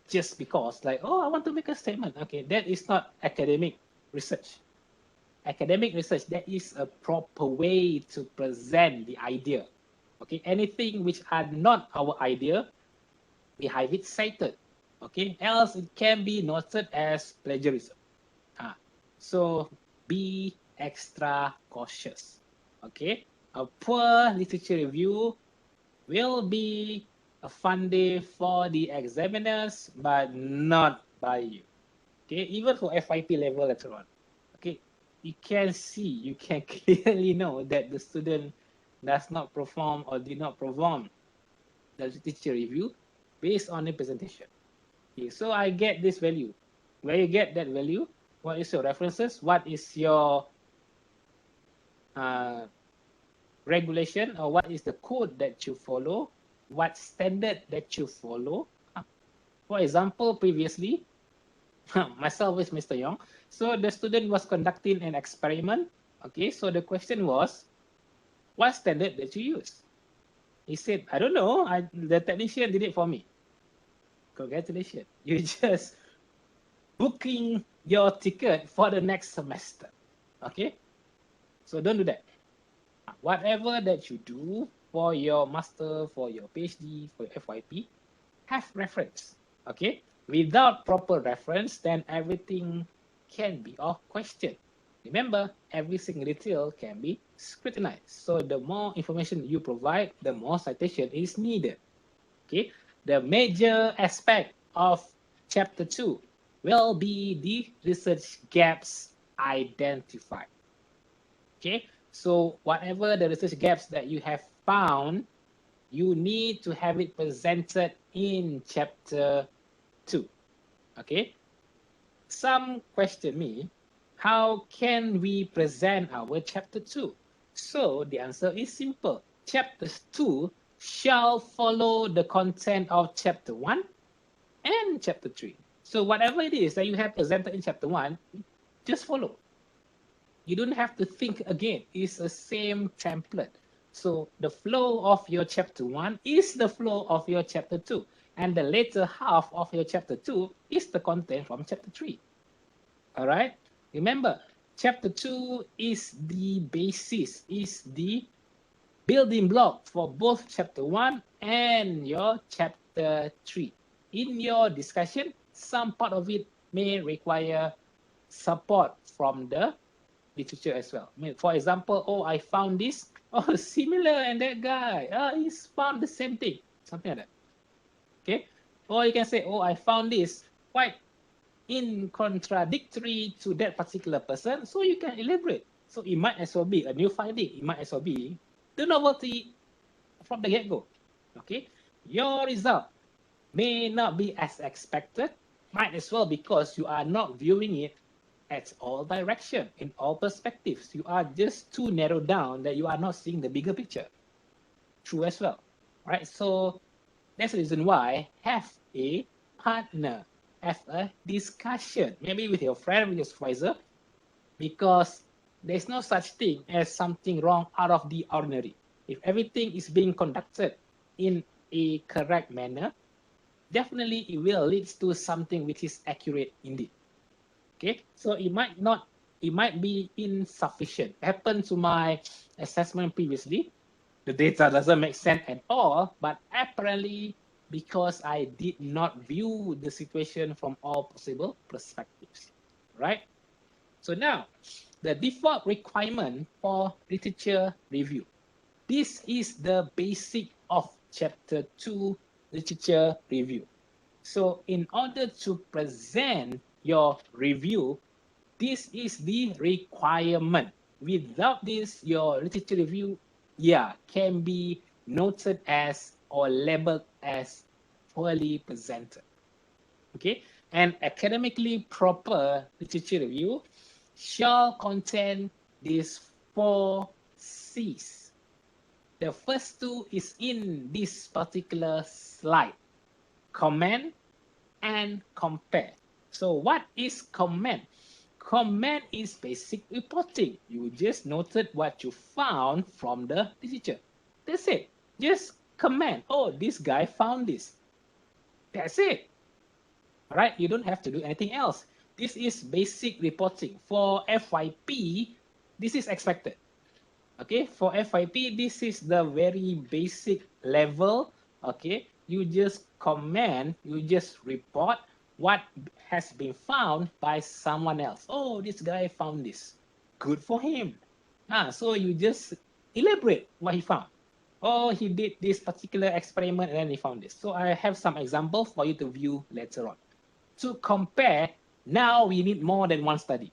just because, like, oh, I want to make a statement. Okay, that is not academic research. Academic research, that is a proper way to present the idea. Okay, anything which are not our idea, we have it cited. Okay, else it can be noted as plagiarism. So be extra cautious. Okay, a poor literature review will be a fun day for the examiners, but not by you. Okay, even for FYP level later on. Okay, you can see, you can clearly know that the student does not perform or did not perform the literature review based on the presentation. Okay, so I get this value. Where you get that value? What is your references? What is your regulation, or what is the code that you follow? What standard that you follow? For example, previously, myself is Mr. Yong. So the student was conducting an experiment. Okay, so the question was, what standard did you use? He said, I don't know. The technician did it for me. Congratulations. You just booking your ticket for the next semester. Okay, so don't do that. Whatever that you do for your master, for your PhD, for your FYP, have reference. Okay, without proper reference, then everything can be of question. Remember, every single detail can be scrutinized. So the more information you provide, the more citation is needed. Okay, the major aspect of chapter 2 will be the research gaps identified. Okay, so whatever the research gaps that you have found, you need to have it presented in chapter 2. Okay, some question me, how can we present our chapter 2? So the answer is simple. Chapter 2 shall follow the content of chapter 1 and chapter 3. So whatever it is that you have presented in chapter 1, just follow. You don't have to think again. It's the same template. So the flow of your chapter 1 is the flow of your chapter 2. And the later half of your chapter 2 is the content from chapter 3. All right? Remember, chapter 2 is the basis, is the building block for both chapter 1 and your chapter 3. In your discussion, some part of it may require support from the literature as well. I mean, for example, oh, I found this, oh, similar, and that guy, he's found the same thing, something like that. Okay, or you can say, oh, I found this quite in contradictory to that particular person, so you can elaborate. So it might as well be a new finding. It might as well be the novelty from the get-go. Okay, your result may not be as expected, might as well because you are not viewing it at all direction, in all perspectives. You are just too narrowed down that you are not seeing the bigger picture. True as well, right? So that's the reason why have a partner, have a discussion, maybe with your friend, with your supervisor, because there's no such thing as something wrong out of the ordinary. if everything is being conducted in a correct manner, definitely it will lead to something which is accurate indeed. Okay, so it might be insufficient. Happened to my assessment previously. The data doesn't make sense at all, but apparently because I did not view the situation from all possible perspectives, right? So now, the default requirement for literature review. This is the basic of chapter 2 literature review. So in order to present your review, this is the requirement. Without this, your literature review, can be noted as or labeled as poorly presented. Okay, an academically proper literature review shall contain these 4 C's. The first 2 is in this particular slide: comment and compare. So what is comment? Comment is basic reporting. You just noted what you found from the literature. That's it. Just comment. Oh, this guy found this. That's it. All right, you don't have to do anything else. This is basic reporting. For FYP, this is expected. Okay, for FYP, this is the very basic level. Okay, you just comment, you just report what has been found by someone else. Oh, this guy found this. Good for him. So you just elaborate what he found. Oh, he did this particular experiment and then he found this. So I have some examples for you to view later on. To compare, now we need more than one study.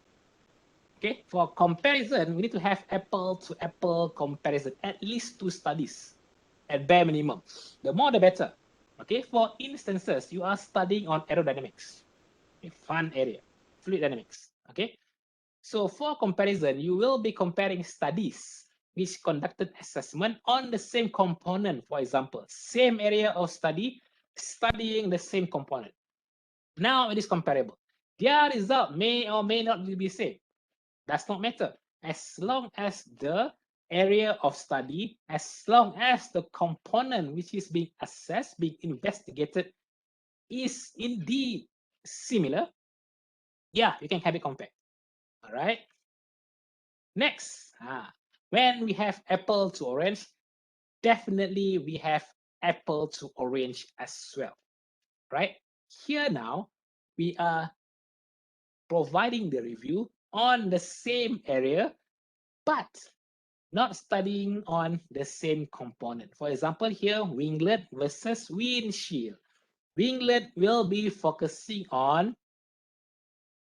Okay, for comparison, we need to have apple-to-apple comparison, at least 2 studies at bare minimum. The more, the better. Okay, for instances, you are studying on aerodynamics, a fun area, fluid dynamics. Okay, so for comparison, you will be comparing studies which conducted assessment on the same component. For example, same area of study, studying the same component. Now it is comparable. Their result may or may not be the same. Does not matter, as long as the area of study, as long as the component which is being assessed, being investigated, is indeed similar, you can have it compared. All right. Next, when we have apple to orange, definitely we have apple to orange as well, right? Here now, we are providing the review on the same area, but not studying on the same component. For example, here, winglet versus windshield. Winglet will be focusing on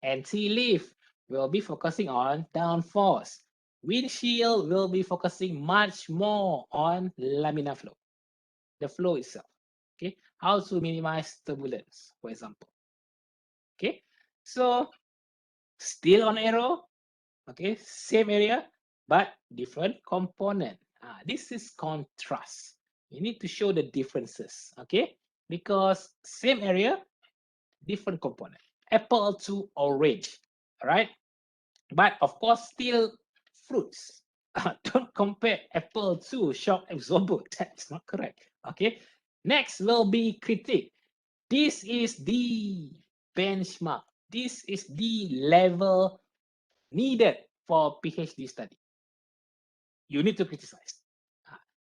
anti-lift, will be focusing on downforce. Windshield will be focusing much more on laminar flow, the flow itself. Okay, how to minimize turbulence, for example. Okay, so still on arrow, okay, same area, but different component. This is contrast. You need to show the differences, okay? Because same area, different component. Apple to orange, all right? But of course, still fruits. Don't compare apple to shock absorber. That's not correct, okay? Next will be critique. This is the benchmark. This is the level needed for PhD study. You need to criticize.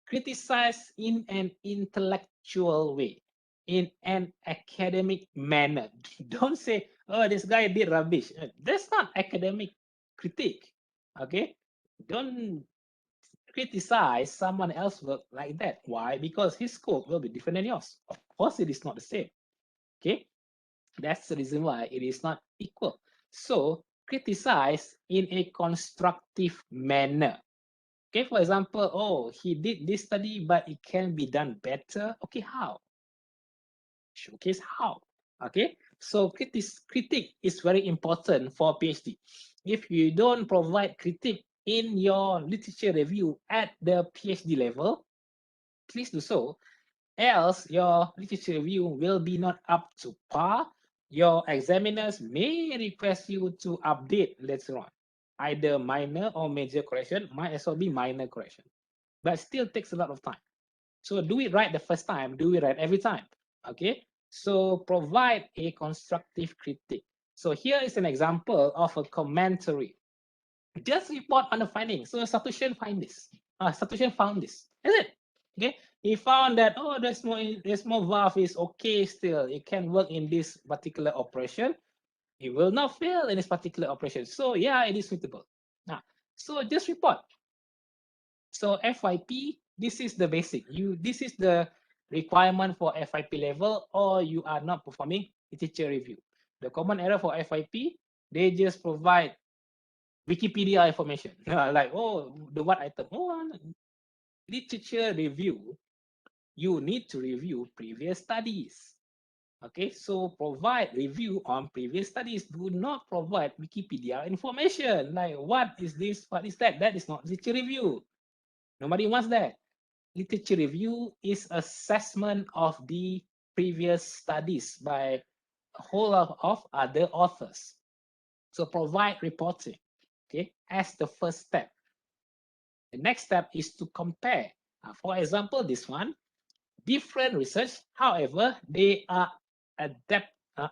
Criticize in an intellectual way, in an academic manner. Don't say, oh, this guy did rubbish. That's not academic critique. Okay? Don't criticize someone else's work like that. Why? Because his scope will be different than yours. Of course, it is not the same. Okay? That's the reason why it is not equal. So criticize in a constructive manner. Okay, for example, oh, he did this study, but it can be done better. Okay, how? Showcase how. Okay, so critique is very important for PhD. If you don't provide critique in your literature review at the PhD level, please do so. Else, your literature review will be not up to par. Your examiners may request you to update later on. Either minor or major correction, might as well be minor correction. but still takes a lot of time. So do it right the first time, do it right every time. Okay, so provide a constructive critique. So here is an example of a commentary. Just report on the findings. So Satution found this. Satution found this. Is it? Okay. He found that there's more valve is okay still. It can work in this particular operation. It will not fail in this particular operation. So yeah, it is suitable. So just report. So FYP, this is the basic. This is the requirement for FYP level, or you are not performing literature review. The common error for FYP, they just provide Wikipedia information. Like, the what item? Literature review. You need to review previous studies. Okay, so provide review on previous studies. Do not provide Wikipedia information. Like, what is this? What is that? That is not literature review. Nobody wants that. Literature review is assessment of the previous studies by a whole lot of other authors. So provide reporting, okay, as the first step. The next step is to compare. For example, this one, different research, however, they are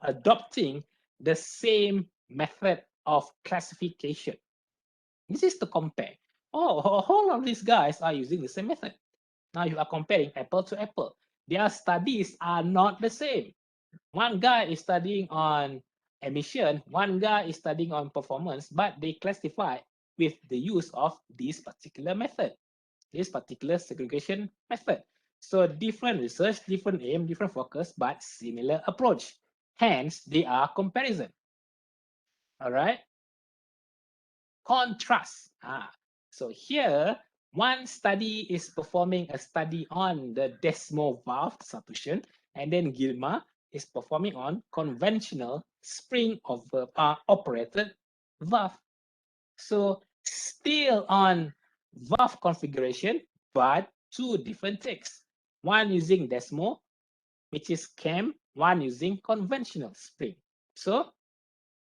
adopting the same method of classification. This is to compare. A whole lot of these guys are using the same method. Now you are comparing apple to apple. Their studies are not the same. One guy is studying on emission, one guy is studying on performance, but they classify with the use of this particular method, this particular segregation method. So different research, different aim, different focus, but similar approach. Hence, they are comparison. All right. Contrast. So here, one study is performing a study on the Desmo valve substitution, and then Gilma is performing on conventional spring operated valve. So still on valve configuration, but two different takes. One using Desmo, which is cam, one using conventional spring. So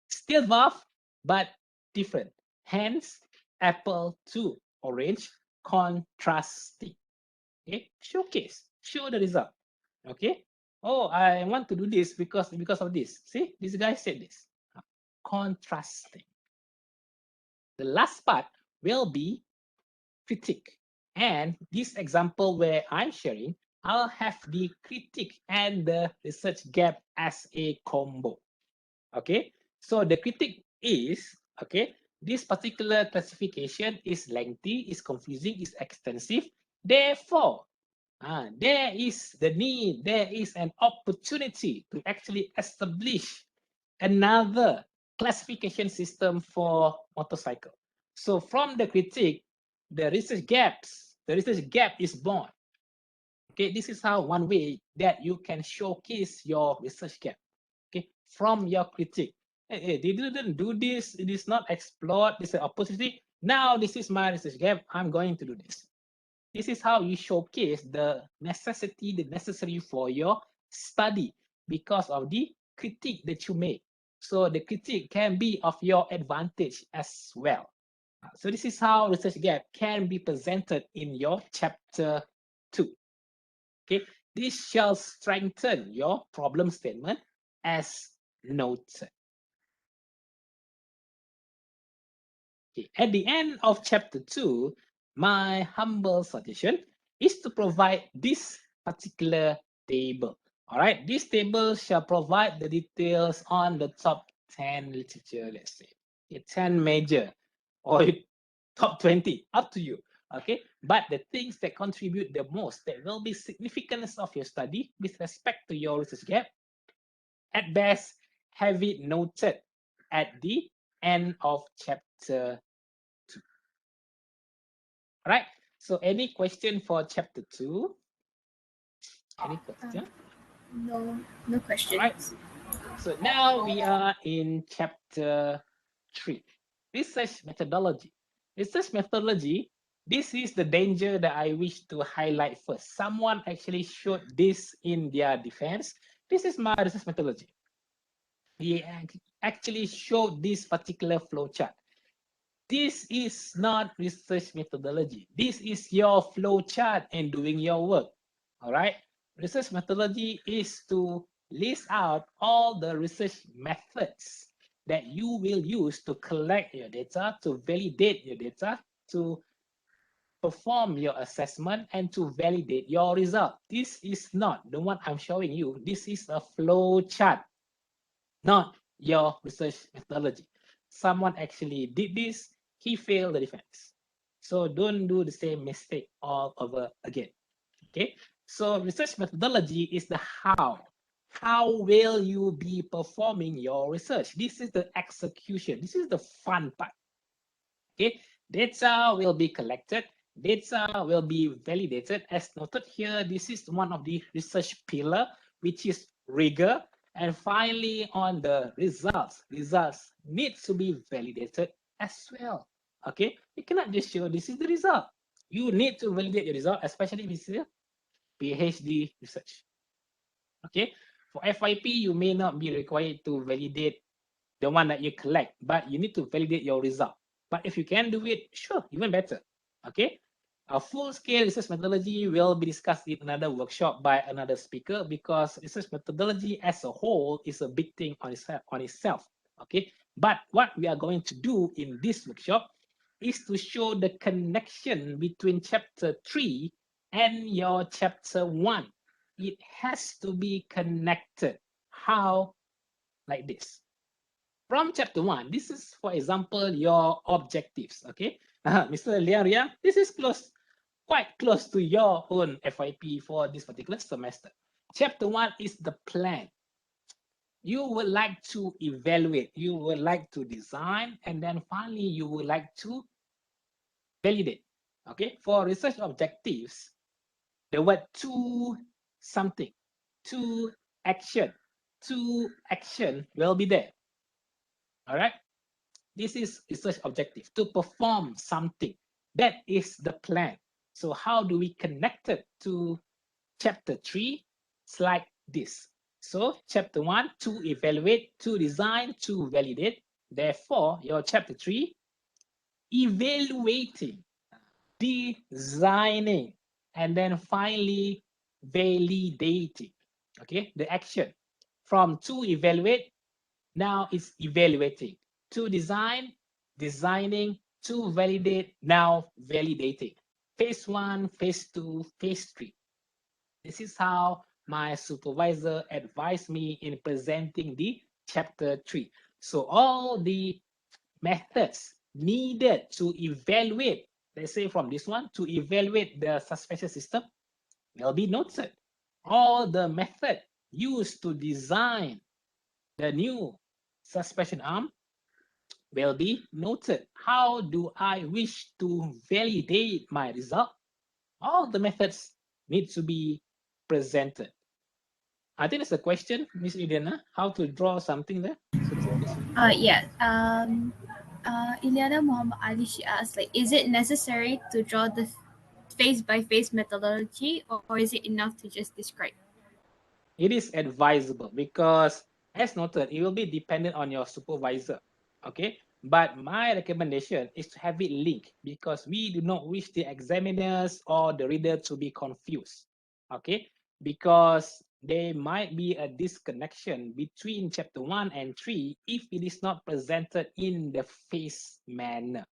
still valve, but different. Hence, apple to orange, contrasting. Okay, showcase, show the result. Okay. I want to do this because of this. See, this guy said this. Contrasting. The last part will be critique. And this example where I'm sharing, I'll have the critique and the research gap as a combo. Okay, so the critique is, okay, this particular classification is lengthy, is confusing, is extensive. Therefore, there is the need, there is an opportunity to actually establish another classification system for motorcycle. So from the critique, the research gap is born. Okay, this is how one way that you can showcase your research gap. Okay, from your critique. Hey, they didn't do this, it is not explored, this is an opportunity. Now this is my research gap, I'm going to do this. This is how you showcase the necessary for your study because of the critique that you make. So the critique can be of your advantage as well. So this is how research gap can be presented in your chapter 2. Okay, this shall strengthen your problem statement as noted. Okay. At the end of chapter 2, my humble suggestion is to provide this particular table. All right, this table shall provide the details on the top 10 literature, let's say. Okay, 10 major or top 20, up to you. Okay, but the things that contribute the most, that will be significance of your study with respect to your research gap, at best, have it noted at the end of chapter 2. All right. So any question for chapter 2? Any question?
No questions.
All right. So now we are in chapter 3, research methodology. Research methodology, this is the danger that I wish to highlight first. Someone actually showed this in their defense. This is my research methodology. He actually showed this particular flowchart. This is not research methodology. This is your flow chart in doing your work. All right. Research methodology is to list out all the research methods that you will use to collect your data, to validate your data, to perform your assessment, and to validate your result. This is not the one I'm showing you. This is a flow chart, not your research methodology. Someone actually did this, he failed the defense. So don't do the same mistake all over again. Okay, so research methodology is the how. How will you be performing your research? This is the execution. This is the fun part. Okay, data will be collected, data will be validated. As noted here, this is one of the research pillar, which is rigor. And finally, on the results, results need to be validated as well. Okay, you cannot just show this is the result. You need to validate your result, especially if it's a PhD research. Okay, for FYP, you may not be required to validate the one that you collect, but you need to validate your result. But if you can do it, sure, even better. Okay, a full-scale research methodology will be discussed in another workshop by another speaker, because research methodology as a whole is a big thing on itself. Okay, but what we are going to do in this workshop is to show the connection between chapter 3 and your chapter 1. It has to be connected. How? Like this. From chapter 1, this is, for example, your objectives. Okay, Mr. Liang, this is quite close to your own FYP for this particular semester. Chapter 1 is the plan. You would like to evaluate, you would like to design, and then finally you would like to validate. Okay, for research objectives, the word to something, to action will be there. All right, this is research objective, to perform something. That is the plan. So how do we connect it to chapter 3? It's like this. So chapter 1, to evaluate, to design, to validate. Therefore, your chapter 3, evaluating, designing, and then finally validating. Okay, the action from to evaluate, now it's evaluating, to design, designing, to validate, now validating. Phase 1, phase 2, phase 3. This is how my supervisor advised me in presenting the chapter 3. So all the methods needed to evaluate, let's say from this one, to evaluate the suspension system will be noted. All the method used to design the new suspension arm will be noted. How do I wish to validate my result? All the methods need to be presented. I think it's a question, Ms. Ileana, how to draw something there.
Yeah. Ileana Muhammad Ali, she asked, like, is it necessary to draw the phase-by-phase methodology, or is it enough to just describe?
It is advisable because, as noted, it will be dependent on your supervisor. Okay, but my recommendation is to have it linked, because we do not wish the examiners or the reader to be confused. Okay, because there might be a disconnection between chapter 1 and 3 if it is not presented in the phase manner.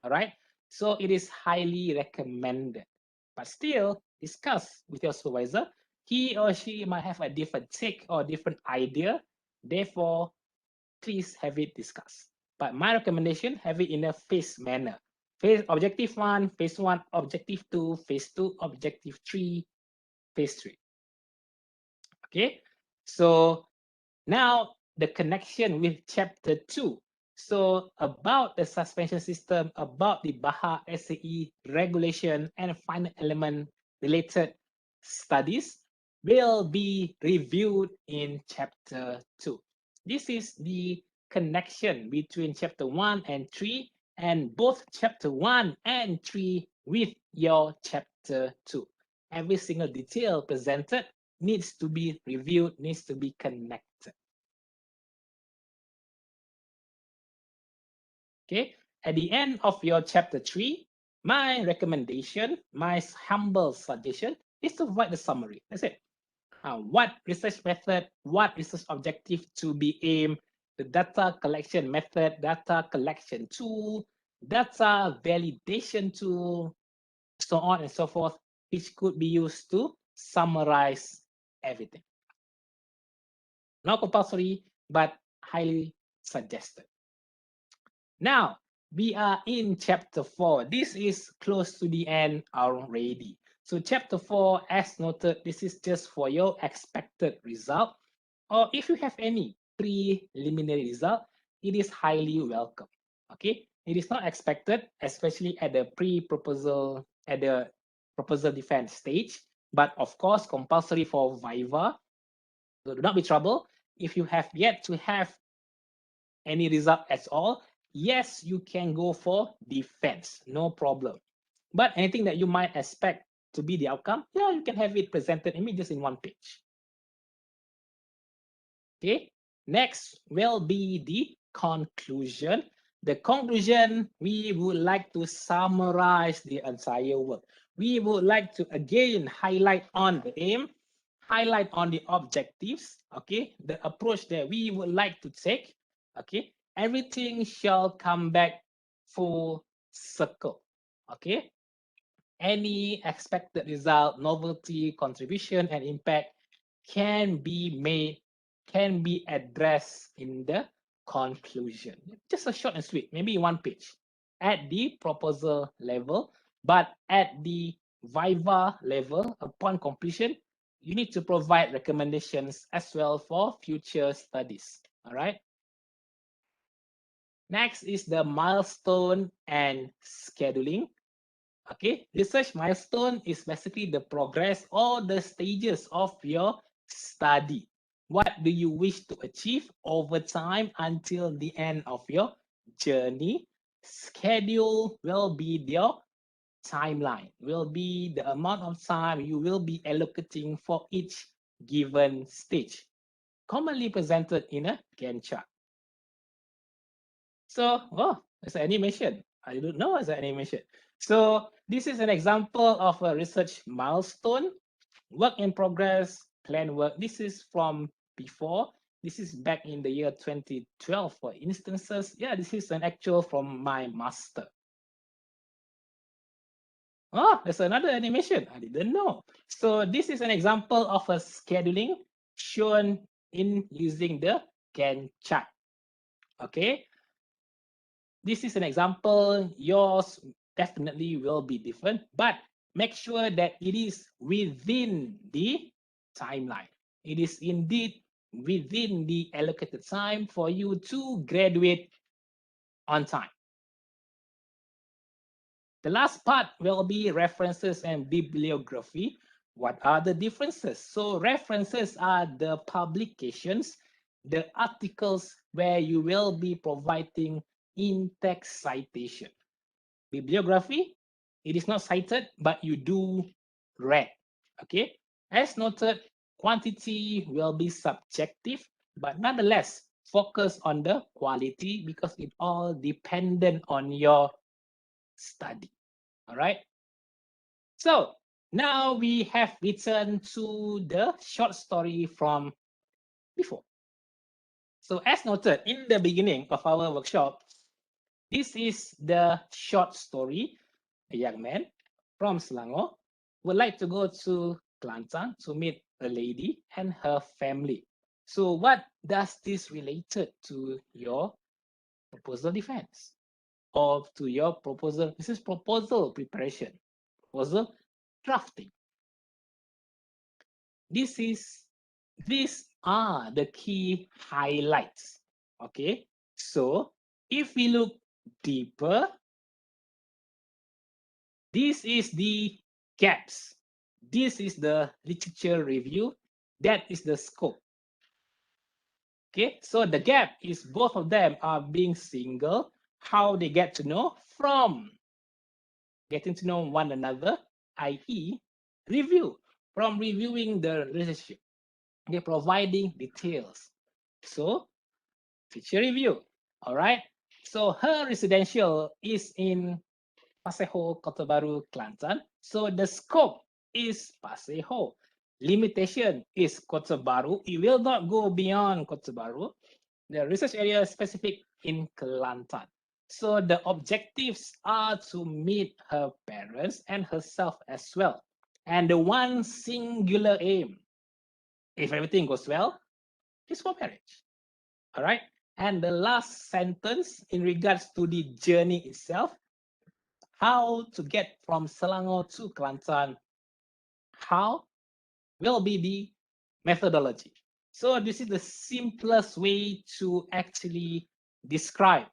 All right, so it is highly recommended, but still discuss with your supervisor. He or she might have a different take or different idea. Therefore, please have it discussed. But my recommendation, have it in a phase manner. Phase objective 1, phase 1, objective 2, phase 2, objective 3, phase 3. Okay, so now the connection with chapter 2. So about the suspension system, about the BAHA SAE regulation and final element related studies will be reviewed in chapter 2. This is the connection between chapter 1 and 3, and both chapter 1 and 3 with your chapter 2. Every single detail presented needs to be reviewed, needs to be connected. Okay, At the end of your chapter 3, my recommendation, my humble suggestion is to write the summary. That's it. What research method, what research objective to be aimed, the data collection method, data collection tool, data validation tool, so on and so forth, which could be used to summarize everything. Not compulsory, but highly suggested. Now, we are in chapter 4. This is close to the end already. So chapter 4, as noted, this is just for your expected result. Or if you have any preliminary result, it is highly welcome. Okay, it is not expected, especially at the pre-proposal, at the proposal defense stage, but of course compulsory for Viva. So do not be troubled if you have yet to have any result at all. Yes, you can go for defense, no problem. But anything that you might expect to be the outcome, yeah, you can have it presented just in one page. Okay, next will be the conclusion. The conclusion, we would like to summarize the entire work. We would like to again highlight on the aim, highlight on the objectives, okay, the approach that we would like to take, okay. Everything shall come back full circle, okay. Any expected result, novelty, contribution, and impact can be made, can be addressed in the conclusion. Just a short and sweet, maybe one page at the proposal level, but at the Viva level, upon completion, you need to provide recommendations as well for future studies. All right. Next is the milestone and scheduling. Okay, research milestone is basically the progress or the stages of your study. What do you wish to achieve over time until the end of your journey? Schedule will be your timeline, will be the amount of time you will be allocating for each given stage, commonly presented in a Gantt chart. So, oh, it's an animation. I don't know it's an animation. So this is an example of a research milestone, work in progress, plan work. This is from before. This is back in the year 2012 for instances. Yeah, this is an actual from my master. Oh, there's another animation. I didn't know. So this is an example of a scheduling shown in using the Gantt chart. Okay. This is an example. Yours definitely will be different, but make sure that it is within the timeline. It is indeed within the allocated time for you to graduate on time. The last part will be references and bibliography. What are the differences? So references are the publications, the articles where you will be providing in-text citation. Bibliography, it is not cited, but you do read. Okay, as noted, quantity will be subjective, but nonetheless, focus on the quality because it all dependent on your study. All right. So now we have returned to the short story from before. So as noted in the beginning of our workshop, this is the short story. A young man from Selangor would like to go to Kelantan to meet a lady and her family. So what does this related to your proposal defense or to your proposal? This is proposal preparation, proposal drafting. These are the key highlights. Okay, so if we look deeper, this is the gaps. This is the literature review. That is the scope. Okay, so the gap is both of them are being single. How they get to know from getting to know one another, i.e. review, from reviewing the relationship. They're providing details. So feature review. All right. So her residential is in Paseho, Kota Baru, Kelantan. So the scope is Paseho. Limitation is Kota Baru. It will not go beyond Kota Baru. The research area is specific in Kelantan. So the objectives are to meet her parents and herself as well. And the one singular aim, if everything goes well, is for marriage. All right. And the last sentence in regards to the journey itself, how to get from Selangor to Kelantan, how will be the methodology. So this is the simplest way to actually describe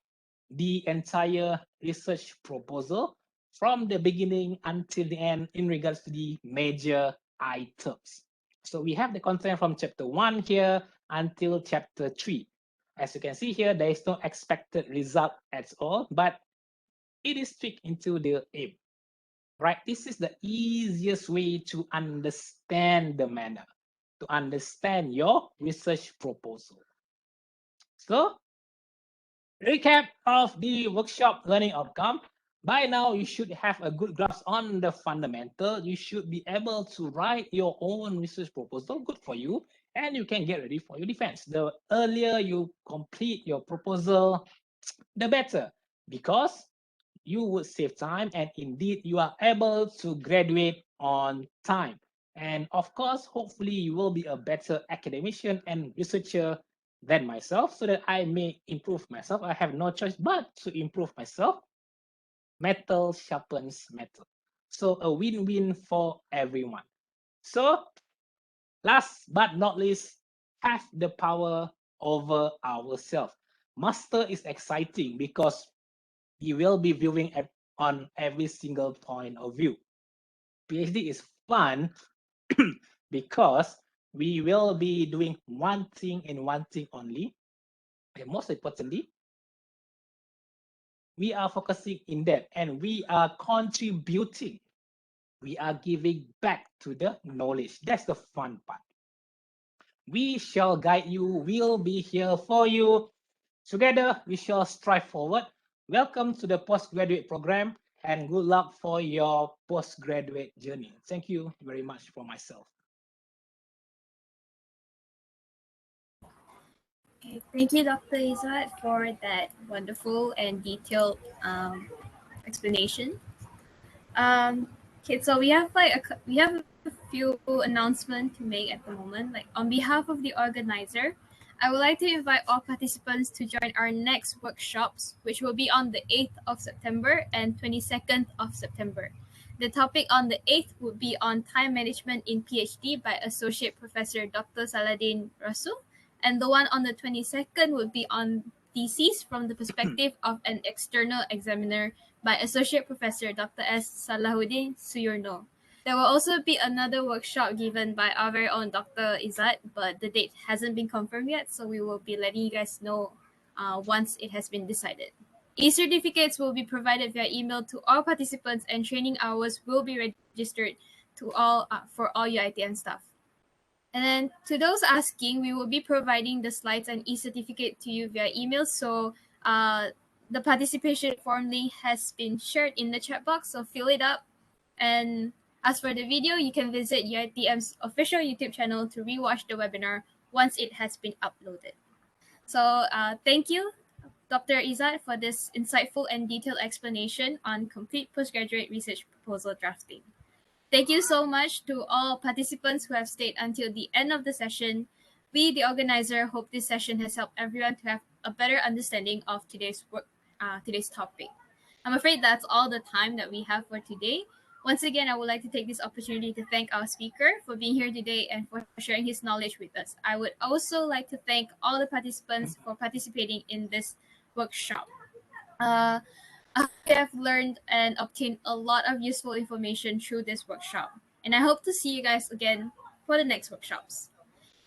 the entire research proposal from the beginning until the end in regards to the major items. So we have the content from chapter 1 here until chapter 3. As you can see here, there is no expected result at all, but it is strict into the aim, right? This is the easiest way to understand the manner, to understand your research proposal. So, recap of the workshop learning outcome. By now, you should have a good grasp on the fundamental. You should be able to write your own research proposal, good for you, and you can get ready for your defense. The earlier you complete your proposal, the better, because you would save time and indeed you are able to graduate on time. And of course, hopefully you will be a better academician and researcher than myself so that I may improve myself. I have no choice but to improve myself. Metal sharpens metal. So a win-win for everyone. So last but not least, have the power over ourselves. Master is exciting because you will be viewing on every single point of view. PhD is fun because we will be doing one thing and one thing only. And most importantly, we are focusing in depth and we are contributing. We are giving back to the knowledge. That's the fun part. We shall guide you. We'll be here for you. Together, we shall strive forward. Welcome to the postgraduate program and good luck for your postgraduate journey. Thank you very much for myself.
Okay, thank you, Dr. Izzat, for that wonderful and detailed explanation. Okay, so we have a few announcements to make at the moment. Like on behalf of the organizer, I would like to invite all participants to join our next workshops, which will be on the 8th of September and 22nd of September. The topic on the 8th would be on time management in PhD by Associate Professor Dr. Saladin Rasul, and the one on the 22nd would be on theses from the perspective of an external examiner by Associate Professor Dr. S. Salahuddin Suyurno. There will also be another workshop given by our very own Dr. Izzat, but the date hasn't been confirmed yet, so we will be letting you guys know once it has been decided. E-certificates will be provided via email to all participants, and training hours will be registered to all for all UITM staff. And then to those asking, we will be providing the slides and e-certificate to you via email. So the participation form link has been shared in the chat box, so fill it up. And as for the video, you can visit UITM's official YouTube channel to rewatch the webinar once it has been uploaded. So thank you, Dr. Izzat, for this insightful and detailed explanation on complete postgraduate research proposal drafting. Thank you so much to all participants who have stayed until the end of the session. We, the organizer, hope this session has helped everyone to have a better understanding of today's topic. I'm afraid that's all the time that we have for today. Once again, I would like to take this opportunity to thank our speaker for being here today and for sharing his knowledge with us. I would also like to thank all the participants for participating in this workshop. I have learned and obtained a lot of useful information through this workshop, and I hope to see you guys again for the next workshops.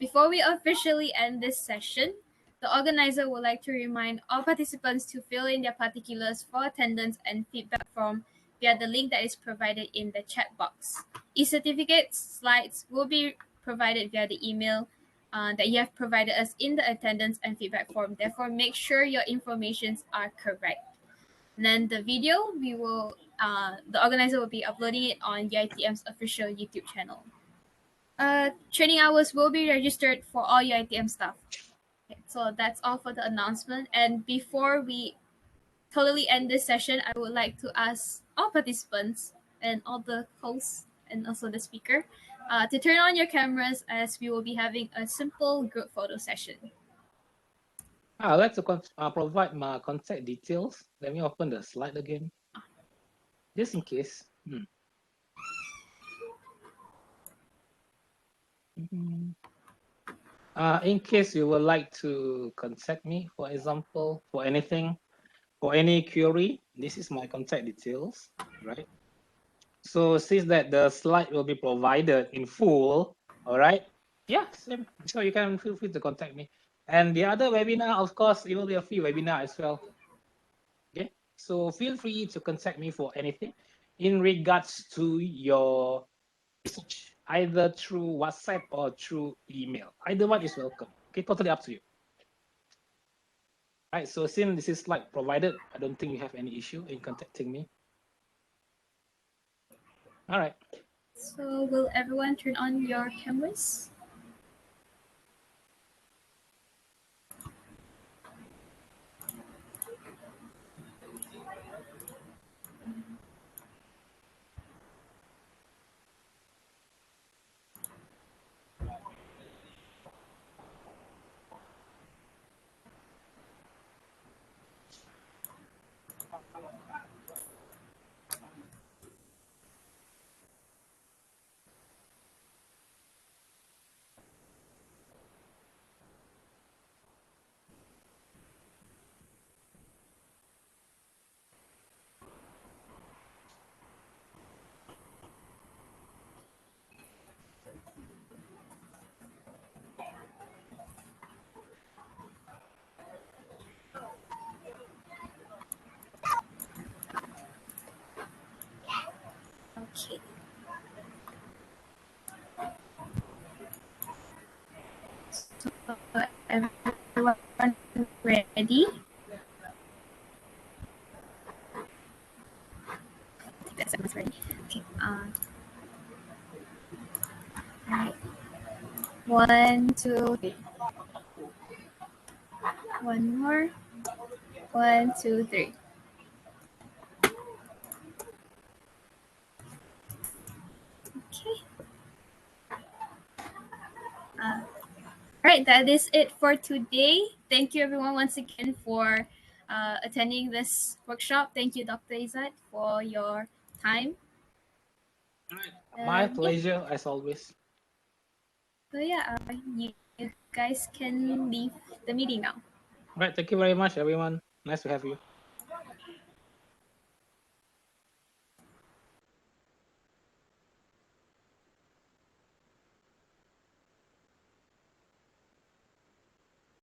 Before we officially end this session, the organizer would like to remind all participants to fill in their particulars for attendance and feedback form via the link that is provided in the chat box. E-certificates slides will be provided via the email that you have provided us in the attendance and feedback form. Therefore, make sure your informations are correct. And then the video, the organizer will be uploading it on UITM's official YouTube channel. Training hours will be registered for all UITM staff. Okay, so that's all for the announcement. And before we totally end this session, I would like to ask all participants and all the hosts and also the speaker to turn on your cameras, as we will be having a simple group photo session.
I'd like to provide my contact details. Let me open the slide again, just in case. In case you would like to contact me, for example, for anything, for any query, this is my contact details, right? So since that the slide will be provided in full, all right? Yeah, same. So you can feel free to contact me. And the other webinar, of course, it will be a free webinar as well. Okay, so feel free to contact me for anything in regards to your research, either through WhatsApp or through email. Either one is welcome. Okay, totally up to you. All right, so since this is slide provided, I don't think you have any issue in contacting me. All right.
So will everyone turn on your cameras? Okay. So everyone ready? That's everyone's ready. Okay. All right. 1, 2, 3. One more. 1, 2, 3. Okay. All right, that is it for today. Thank you everyone once again for attending this workshop. Thank you, Dr. Izzat, for your time.
My pleasure, as always.
So yeah, you guys can leave the meeting now.
All right, thank you very much, everyone. Nice to have you.